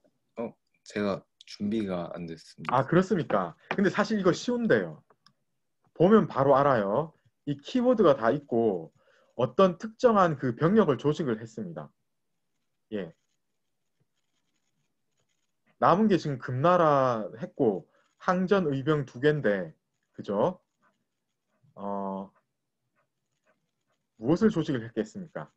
제가 준비가 안 됐습니다. 아, 그렇습니까? 근데 사실 이거 쉬운데요. 보면 바로 알아요. 이 키워드가 다 있고 어떤 특정한 그 병력을 조직을 했습니다. 예. 남은 게 지금 금나라 했고 항전 의병 2개인데 그죠? 무엇을 조직을 했겠습니까?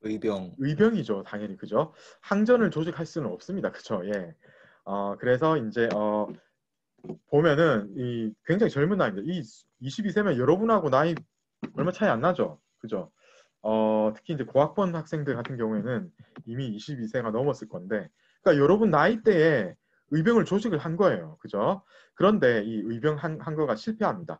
의병이죠, 당연히. 그죠? 항전을 조직할 수는 없습니다. 그죠? 예. 그래서 이제 보면은 이 굉장히 젊은 나이입니다. 이 22세면 여러분하고 나이 얼마 차이 안 나죠? 그죠? 특히 이제 고학번 학생들 같은 경우에는 이미 22세가 넘었을 건데, 그러니까 여러분 나이대에 의병을 조직을 한 거예요. 그죠? 그런데 이 의병 한 거가 실패합니다.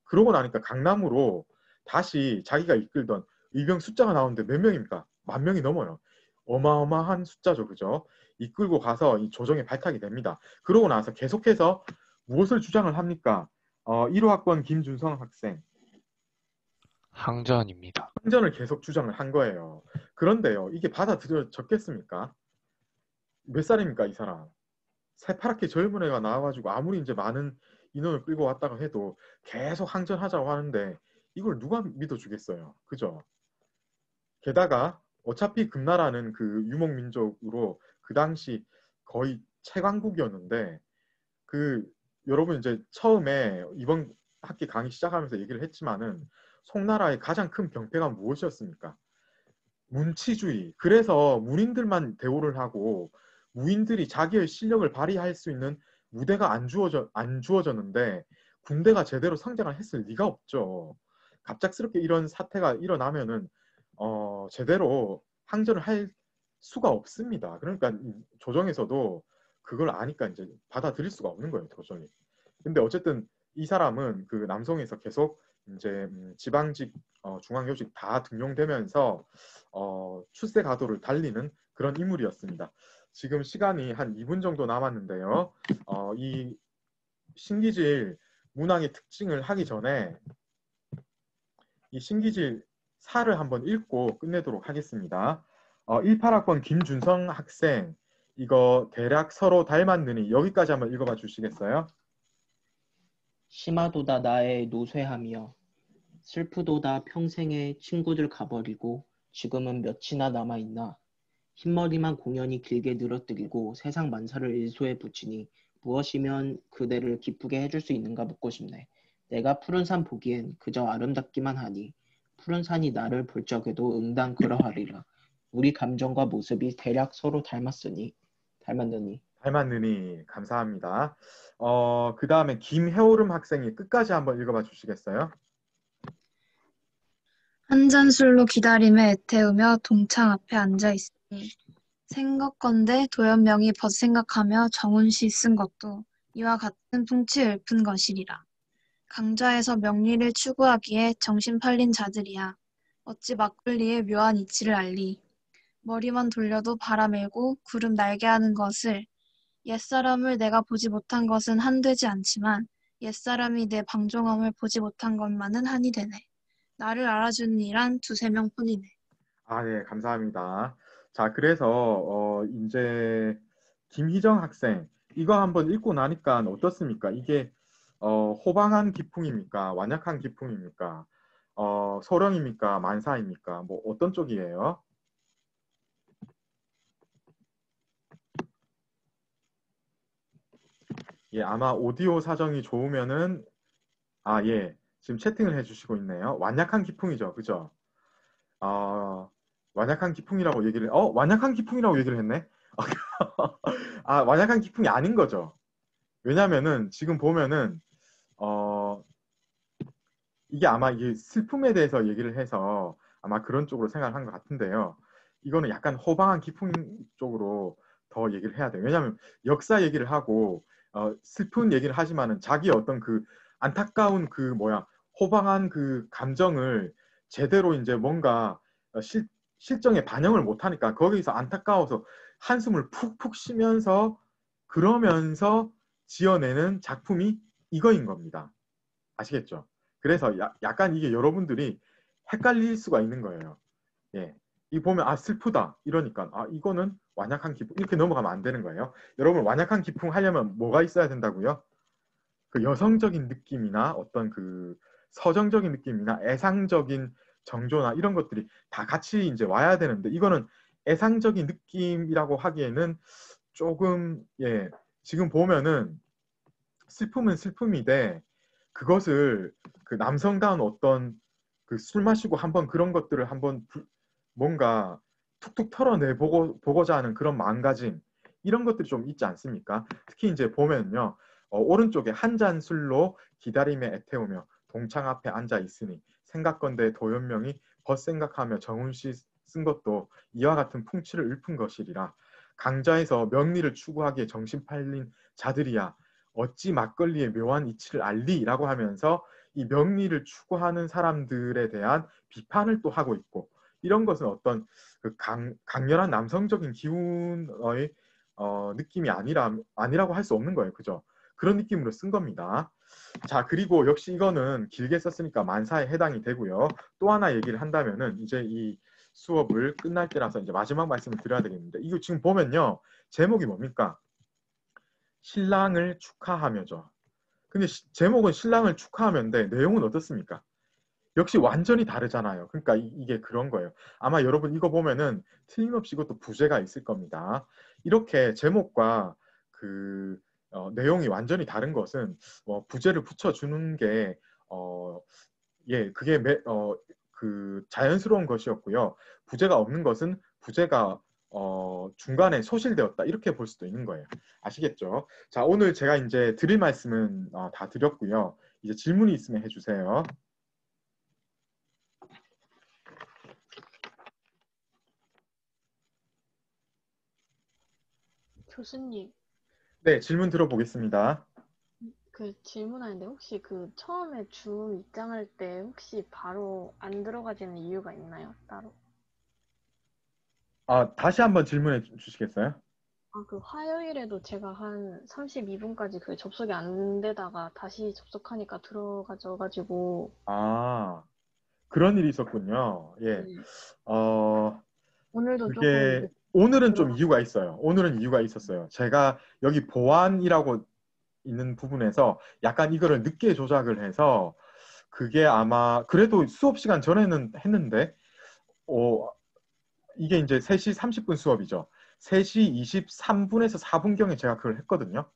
그러고 나니까 강남으로 다시 자기가 이끌던 의병 숫자가 나오는데 몇 명입니까? 10,000명이 넘어요. 어마어마한 숫자죠. 그죠? 이끌고 가서 이 조정에 발탁이 됩니다. 그러고 나서 계속해서 무엇을 주장을 합니까? 1호 학번 김준성 학생. 항전입니다. 항전을 계속 주장을 한 거예요. 그런데요, 이게 받아들여졌겠습니까? 몇 살입니까, 이 사람? 새파랗게 젊은 애가 나와가지고 아무리 이제 많은 인원을 끌고 왔다가 해도 계속 항전하자고 하는데 이걸 누가 믿어주겠어요? 그죠? 게다가 어차피 금나라는 그 유목민족으로 그 당시 거의 최강국이었는데 여러분 이제 처음에 이번 학기 강의 시작하면서 얘기를 했지만은 송나라의 가장 큰 병폐가 무엇이었습니까? 문치주의. 그래서 문인들만 대우를 하고 무인들이 자기의 실력을 발휘할 수 있는 무대가 안 주어졌는데 군대가 제대로 성장을 했을 리가 없죠. 갑작스럽게 이런 사태가 일어나면은 제대로 항전을 할 수가 없습니다. 그러니까 조정에서도 그걸 아니까 이제 받아들일 수가 없는 거예요, 도저히. 근데 어쨌든 이 사람은 그 남성에서 계속 이제 지방직 중앙교직 다 등용되면서 출세 가도를 달리는 그런 인물이었습니다. 지금 시간이 한 2분 정도 남았는데요. 이 신기질 문항의 특징을 하기 전에 이 신기질 사를 한번 읽고 끝내도록 하겠습니다. 18학번 김준성 학생, 이거 대략 서로 닮았느니 여기까지 한번 읽어봐 주시겠어요? 심하도다 나의 노쇠함이여. 슬프도다 평생의 친구들 가버리고 지금은 몇이나 남아있나. 흰머리만 공연히 길게 늘어뜨리고 세상 만사를 일소에 붙이니 무엇이면 그대를 기쁘게 해줄 수 있는가 묻고 싶네. 내가 푸른 산 보기엔 그저 아름답기만 하니 푸른 산이 나를 볼 적에도 응당 그러하리라. 우리 감정과 모습이 대략 서로 닮았느니. 감사합니다. 그 다음에 김혜오름 학생이 끝까지 한번 읽어봐 주시겠어요? 한 잔 술로 기다림에 애태우며 동창 앞에 앉아있으니 생각건대 도연명이 벗생각하며 정운시 쓴 것도 이와 같은 풍치 읊은 것이리라. 강좌에서 명리를 추구하기에 정신 팔린 자들이야 어찌 막걸리의 묘한 이치를 알리. 머리만 돌려도 바람일고 구름 날게 하는 것을 옛사람을 내가 보지 못한 것은 한되지 않지만 옛사람이 내 방종함을 보지 못한 것만은 한이 되네. 나를 알아주는 이란 두세 명뿐이네. 네, 감사합니다. 자, 그래서 이제 김희정 학생, 이거 한번 읽고 나니까 어떻습니까? 이게 호방한 기풍입니까? 완약한 기풍입니까? 소령입니까? 만사입니까? 뭐 어떤 쪽이에요? 예, 아마 오디오 사정이 좋으면은 예, 지금 채팅을 해주시고 있네요. 완약한 기풍이죠, 그죠? 완약한 기풍이라고 얘기를 완약한 기풍이라고 얘기를 했네. 완약한 기풍이 아닌 거죠. 왜냐면은 지금 보면은 이게 아마 이게 슬픔에 대해서 얘기를 해서 아마 그런 쪽으로 생각을 한 것 같은데요. 이거는 약간 호방한 기풍 쪽으로 더 얘기를 해야 돼요. 왜냐하면 역사 얘기를 하고 슬픈 얘기를 하지만은 자기 어떤 그 안타까운 그 호방한 그 감정을 제대로 이제 뭔가 실정에 반영을 못하니까 거기서 안타까워서 한숨을 푹푹 쉬면서 그러면서 지어내는 작품이 이거인 겁니다. 아시겠죠? 그래서 약간 이게 여러분들이 헷갈릴 수가 있는 거예요. 예. 이 보면 슬프다 이러니까 이거는 완약한 기풍 이렇게 넘어가면 안 되는 거예요. 여러분 완약한 기풍 하려면 뭐가 있어야 된다고요? 그 여성적인 느낌이나 어떤 그 서정적인 느낌이나 애상적인 정조나 이런 것들이 다 같이 이제 와야 되는데 이거는 애상적인 느낌이라고 하기에는 조금 지금 보면은 슬픔은 슬픔인데 그것을 그 남성다운 어떤 그 술 마시고 한번 그런 것들을 한번 뭔가 툭툭 털어내보고자 하는 그런 마음가짐 이런 것들이 좀 있지 않습니까? 특히 이제 보면요. 오른쪽에 한 잔 술로 기다림에 애태우며 동창 앞에 앉아 있으니 생각건대 도연명이 벗생각하며 정운시 쓴 것도 이와 같은 풍치를 읊은 것이리라. 강좌에서 명리를 추구하기에 정신 팔린 자들이야 어찌 막걸리의 묘한 이치를 알리라고 하면서 이 명리를 추구하는 사람들에 대한 비판을 또 하고 있고 이런 것은 어떤 그 강렬한 남성적인 기운의 느낌이 아니라고 할 수 없는 거예요. 그죠? 그런 느낌으로 쓴 겁니다. 자, 그리고 역시 이거는 길게 썼으니까 만사에 해당이 되고요. 또 하나 얘기를 한다면은 이제 이 수업을 끝날 때라서 이제 마지막 말씀을 드려야 되겠는데 이거 지금 보면요. 제목이 뭡니까? 신랑을 축하하며죠. 근데 제목은 신랑을 축하하면데 내용은 어떻습니까? 역시 완전히 다르잖아요. 그러니까 이게 그런 거예요. 아마 여러분 이거 보면은 틀림없이 이것도 부제가 있을 겁니다. 이렇게 제목과 그 내용이 완전히 다른 것은 부제를 붙여주는 게 그게 그 자연스러운 것이었고요. 부제가 없는 것은 부제가 중간에 소실되었다 이렇게 볼 수도 있는 거예요. 아시겠죠? 자, 오늘 제가 이제 드릴 말씀은 다 드렸고요. 이제 질문이 있으면 해주세요. 교수님. 네, 질문 들어보겠습니다. 그 질문하는데 혹시 그 처음에 줌 입장할 때 혹시 바로 안 들어가지는 이유가 있나요? 따로? 다시 한번 질문해 주시겠어요? 그 화요일에도 제가 한 32분까지 그 접속이 안 되다가 다시 접속하니까 들어가져가지고. 그런 일이 있었군요. 예. 네. 오늘도 그게 조금 오늘은 좀 이유가 있어요. 오늘은 이유가 있었어요. 제가 여기 보안이라고 있는 부분에서 약간 이거를 늦게 조작을 해서 그게 아마 그래도 수업 시간 전에는 했는데 이게 이제 3시 30분 수업이죠. 3시 23분에서 4분경에 제가 그걸 했거든요.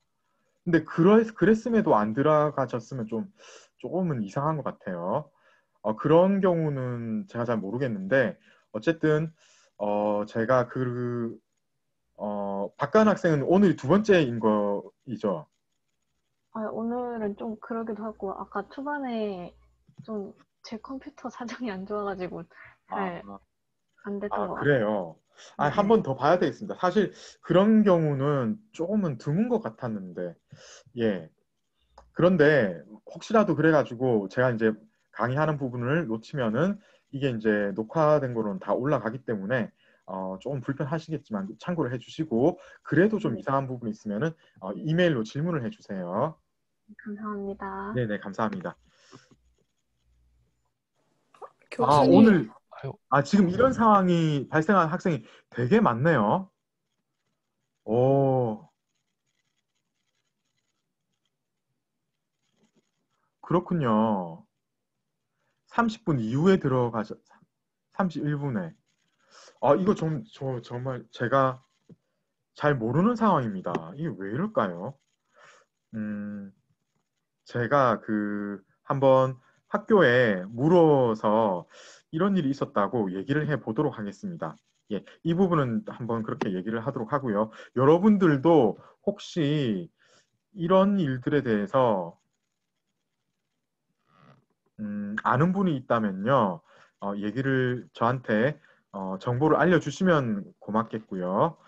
근데 그랬음에도 안 들어가졌으면 조금은 이상한 것 같아요. 그런 경우는 제가 잘 모르겠는데 어쨌든 제가 박가은 학생은 오늘이 두 번째인 거이죠. 오늘은 좀 그러기도 하고 아까 초반에 좀 제 컴퓨터 사정이 안 좋아가지고 잘 안 됐던 것 같아요. 그래요. 한 번 더 봐야 되겠습니다. 사실 그런 경우는 조금은 드문 것 같았는데, 예. 그런데 혹시라도 그래가지고 제가 이제 강의하는 부분을 놓치면은 이게 이제 녹화된 거로는 다 올라가기 때문에 조금 불편하시겠지만 참고를 해주시고 그래도 좀 이상한 부분이 있으면은 이메일로 질문을 해주세요. 감사합니다. 네네, 감사합니다. 교수님. 오늘 지금 이런 상황이 발생한 학생이 되게 많네요. 그렇군요. 30분 이후에 31분에. 이거 정말 제가 잘 모르는 상황입니다. 이게 왜 이럴까요? 제가 한번 학교에 물어서 이런 일이 있었다고 얘기를 해 보도록 하겠습니다. 예, 이 부분은 한번 그렇게 얘기를 하도록 하고요. 여러분들도 혹시 이런 일들에 대해서 아는 분이 있다면요. 얘기를 저한테 정보를 알려주시면 고맙겠고요.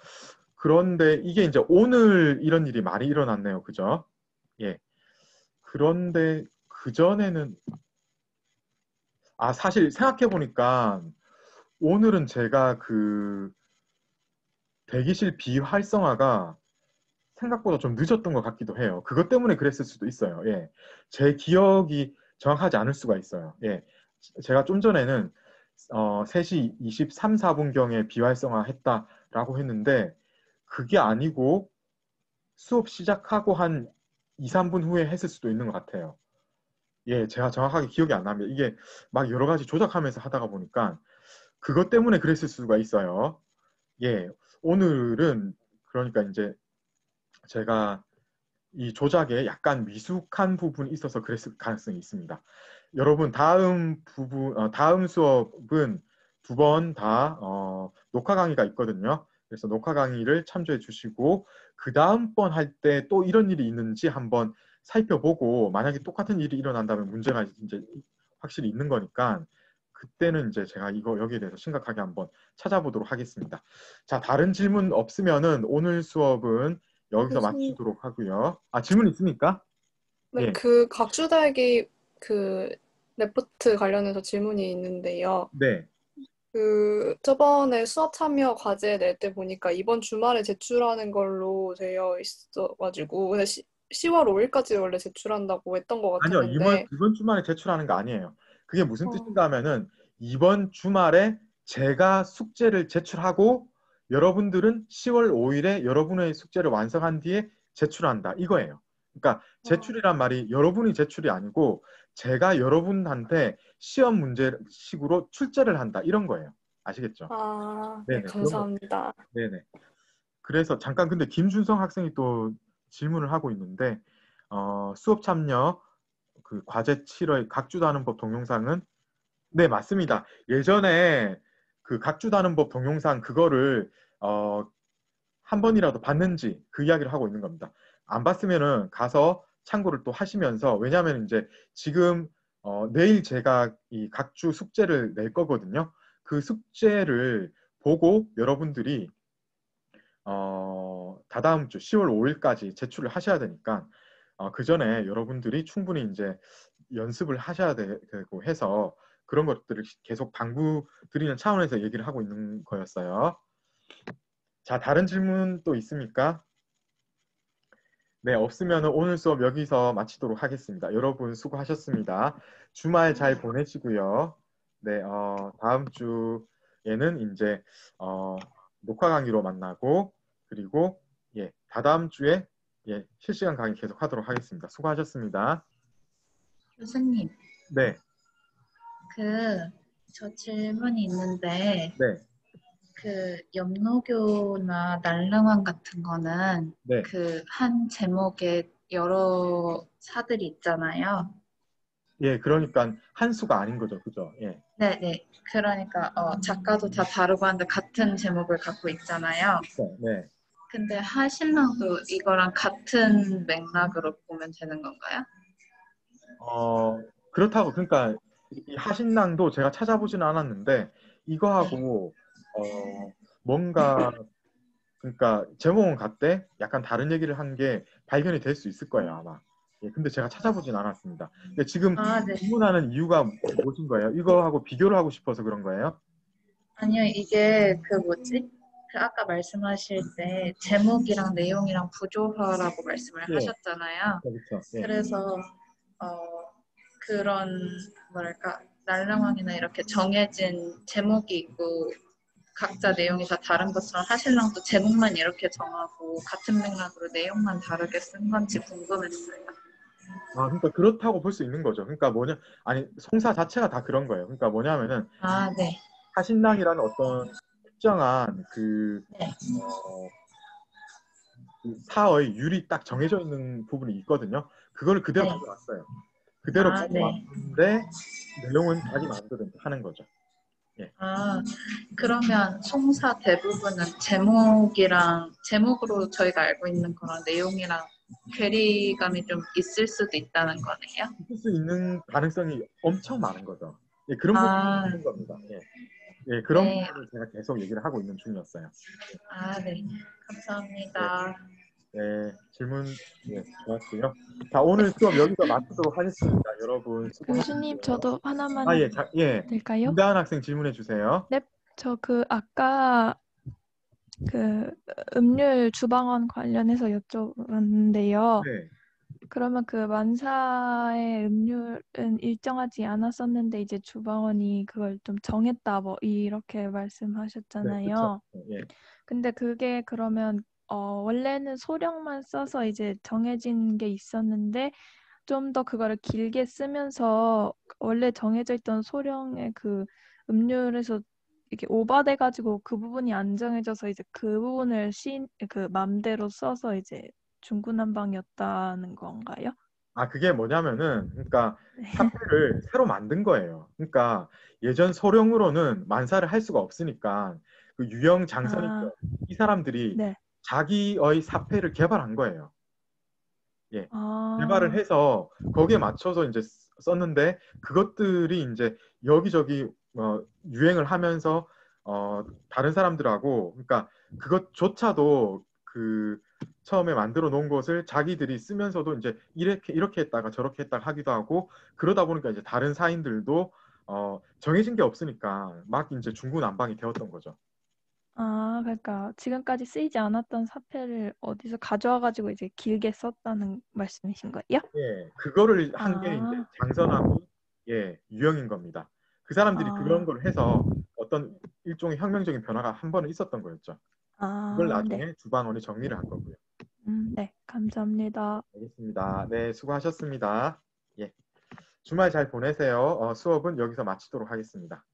그런데 이게 이제 오늘 이런 일이 많이 일어났네요. 그죠? 예. 그런데 그전에는 사실 생각해보니까 오늘은 제가 대기실 비활성화가 생각보다 좀 늦었던 것 같기도 해요. 그것 때문에 그랬을 수도 있어요. 예. 제 기억이 정확하지 않을 수가 있어요. 예. 제가 좀 전에는 3시 23, 4분경에 비활성화 했다라고 했는데 그게 아니고 수업 시작하고 한 2, 3분 후에 했을 수도 있는 것 같아요. 예, 제가 정확하게 기억이 안 납니다. 이게 막 여러 가지 조작하면서 하다가 보니까 그것 때문에 그랬을 수가 있어요. 예, 오늘은 그러니까 이제 제가 이 조작에 약간 미숙한 부분이 있어서 그랬을 가능성이 있습니다. 여러분 다음 수업은 2번 다 녹화 강의가 있거든요. 그래서 녹화 강의를 참조해 주시고 그 다음번 할 때 또 이런 일이 있는지 한번 살펴보고 만약에 똑같은 일이 일어난다면 문제가 이제 확실히 있는 거니까 그때는 이제 제가 여기에 대해서 심각하게 한번 찾아보도록 하겠습니다. 자, 다른 질문 없으면은 오늘 수업은 여기서 교수님. 마치도록 하고요. 질문 있습니까? 네, 예. 각주달기 레포트 관련해서 질문이 있는데요. 네. 저번에 수업 참여 과제 낼 때 보니까 이번 주말에 제출하는 걸로 되어 있어가지고 근데 10월 5일까지 원래 제출한다고 했던 것 아니요, 같았는데 이번 주말에 제출하는 거 아니에요. 그게 무슨 뜻인가 하면은 이번 주말에 제가 숙제를 제출하고 여러분들은 10월 5일에 여러분의 숙제를 완성한 뒤에 제출한다. 이거예요. 그러니까 제출이란 말이 여러분이 제출이 아니고 제가 여러분한테 시험 문제식으로 출제를 한다. 이런 거예요. 아시겠죠? 네, 네네, 감사합니다. 네네. 그래서 잠깐 근데 김준성 학생이 또 질문을 하고 있는데 수업 참여 과제 7의 각주다는법 동영상은 네, 맞습니다. 예전에 각주다는법 동영상 그거를 한 번이라도 봤는지 그 이야기를 하고 있는 겁니다. 안 봤으면은 가서 참고를 또 하시면서 왜냐하면 이제 지금 내일 제가 이 각주 숙제를 낼 거거든요. 그 숙제를 보고 여러분들이 다다음 주 10월 5일까지 제출을 하셔야 되니까 그 전에 여러분들이 충분히 이제 연습을 하셔야 되고 해서 그런 것들을 계속 당부 드리는 차원에서 얘기를 하고 있는 거였어요. 자, 다른 질문 또 있습니까? 네, 없으면 오늘 수업 여기서 마치도록 하겠습니다. 여러분 수고하셨습니다. 주말 잘 보내시고요. 네, 다음 주에는 이제 녹화 강의로 만나고 그리고 다다음 주에 실시간 강의 계속 하도록 하겠습니다. 수고하셨습니다. 교수님, 네, 저 질문이 있는데, 네, 염노교나 날릉왕 같은 거는 네. 한 제목에 여러 사들이 있잖아요. 예, 그러니까 한 수가 아닌 거죠, 그죠? 예. 네네. 그러니까 작가도 다 다르고 한데 같은 제목을 갖고 있잖아요. 네. 근데 하신랑도 이거랑 같은 맥락으로 보면 되는 건가요? 그렇다고 그러니까 이 하신랑도 제가 찾아보지는 않았는데 이거하고 뭔가 그러니까 제목은 같대 약간 다른 얘기를 한 게 발견이 될 수 있을 거예요 아마. 예, 근데 제가 찾아보진 않았습니다. 근데 지금 네. 질문하는 이유가 무엇인 거예요? 이거하고 비교를 하고 싶어서 그런 거예요? 아니요, 이게 아까 말씀하실 때 제목이랑 내용이랑 부조화라고 말씀을 예. 하셨잖아요. 그렇죠. 예. 그래서 그런 뭐랄까 날랑왕이나 이렇게 정해진 제목이 있고 각자 내용이 다 다른 것처럼 하신랑도 제목만 이렇게 정하고 같은 맥락으로 내용만 다르게 쓴 건지 궁금했어요. 그러니까 그렇다고 볼 수 있는 거죠. 그러니까 송사 자체가 다 그런 거예요. 그러니까 뭐냐면은 네. 하신랑이라는 어떤 특정한 네. 사의 율이 딱 정해져 있는 부분이 있거든요. 그걸 그대로 네. 가져왔어요. 그대로 네. 가져왔는데 내용은 자기 마음대로 하는 거죠. 예. 그러면 송사 대부분은 제목으로 저희가 알고 있는 그런 내용이랑 괴리감이 좀 있을 수도 있다는 거네요. 있을 수 있는 가능성이 엄청 많은 거죠. 예, 그런 부분이 있는 겁니다. 예, 그런 부분을 제가 계속 얘기를 하고 있는 중이었어요. 네. 감사합니다. 네, 질문 좋았고요. 자, 오늘 수업 여기서 마치도록 하겠습니다. 여러분 수고하셨습니다. 교수님, 저도 하나만 될까요? 김다은 학생 질문해 주세요. 네, 저 아까 음률 주방원 관련해서 여쭤봤는데요. 네. 그러면 만사의 음률은 일정하지 않았었는데 이제 주방원이 그걸 좀 정했다 뭐 이렇게 말씀하셨잖아요. 네, 그렇죠. 예. 근데 그게 그러면 원래는 소량만 써서 이제 정해진 게 있었는데 좀 더 그거를 길게 쓰면서 원래 정해져 있던 소량의 음률에서 이렇게 오버돼가지고 그 부분이 안 정해져서 이제 그 부분을 맘대로 써서 이제 중구난방이었다는 건가요? 그게 뭐냐면은 그러니까 사패를 새로 만든 거예요. 그러니까 예전 소령으로는 만사를 할 수가 없으니까 그 유영 장선이죠. 이 사람들이 자기의 사패를 개발한 거예요. 예. 개발을 해서 거기에 맞춰서 이제 썼는데 그것들이 이제 여기저기 유행을 하면서 다른 사람들하고 그러니까 그것조차도 처음에 만들어 놓은 것을 자기들이 쓰면서도 이제 이렇게 했다가 저렇게 했다가 하기도 하고 그러다 보니까 이제 다른 사인들도 정해진 게 없으니까 막 이제 중구난방이 되었던 거죠. 그러니까 지금까지 쓰이지 않았던 사패를 어디서 가져와가지고 이제 길게 썼다는 말씀이신 거예요? 예, 그거를 한 게 이제 장선하고 유영인 겁니다. 그 사람들이 그런 걸 해서 어떤 일종의 혁명적인 변화가 한 번은 있었던 거였죠. 그걸 나중에 주방원이 정리를 한 거고요. 네, 감사합니다. 알겠습니다. 네, 수고하셨습니다. 예, 주말 잘 보내세요. 수업은 여기서 마치도록 하겠습니다.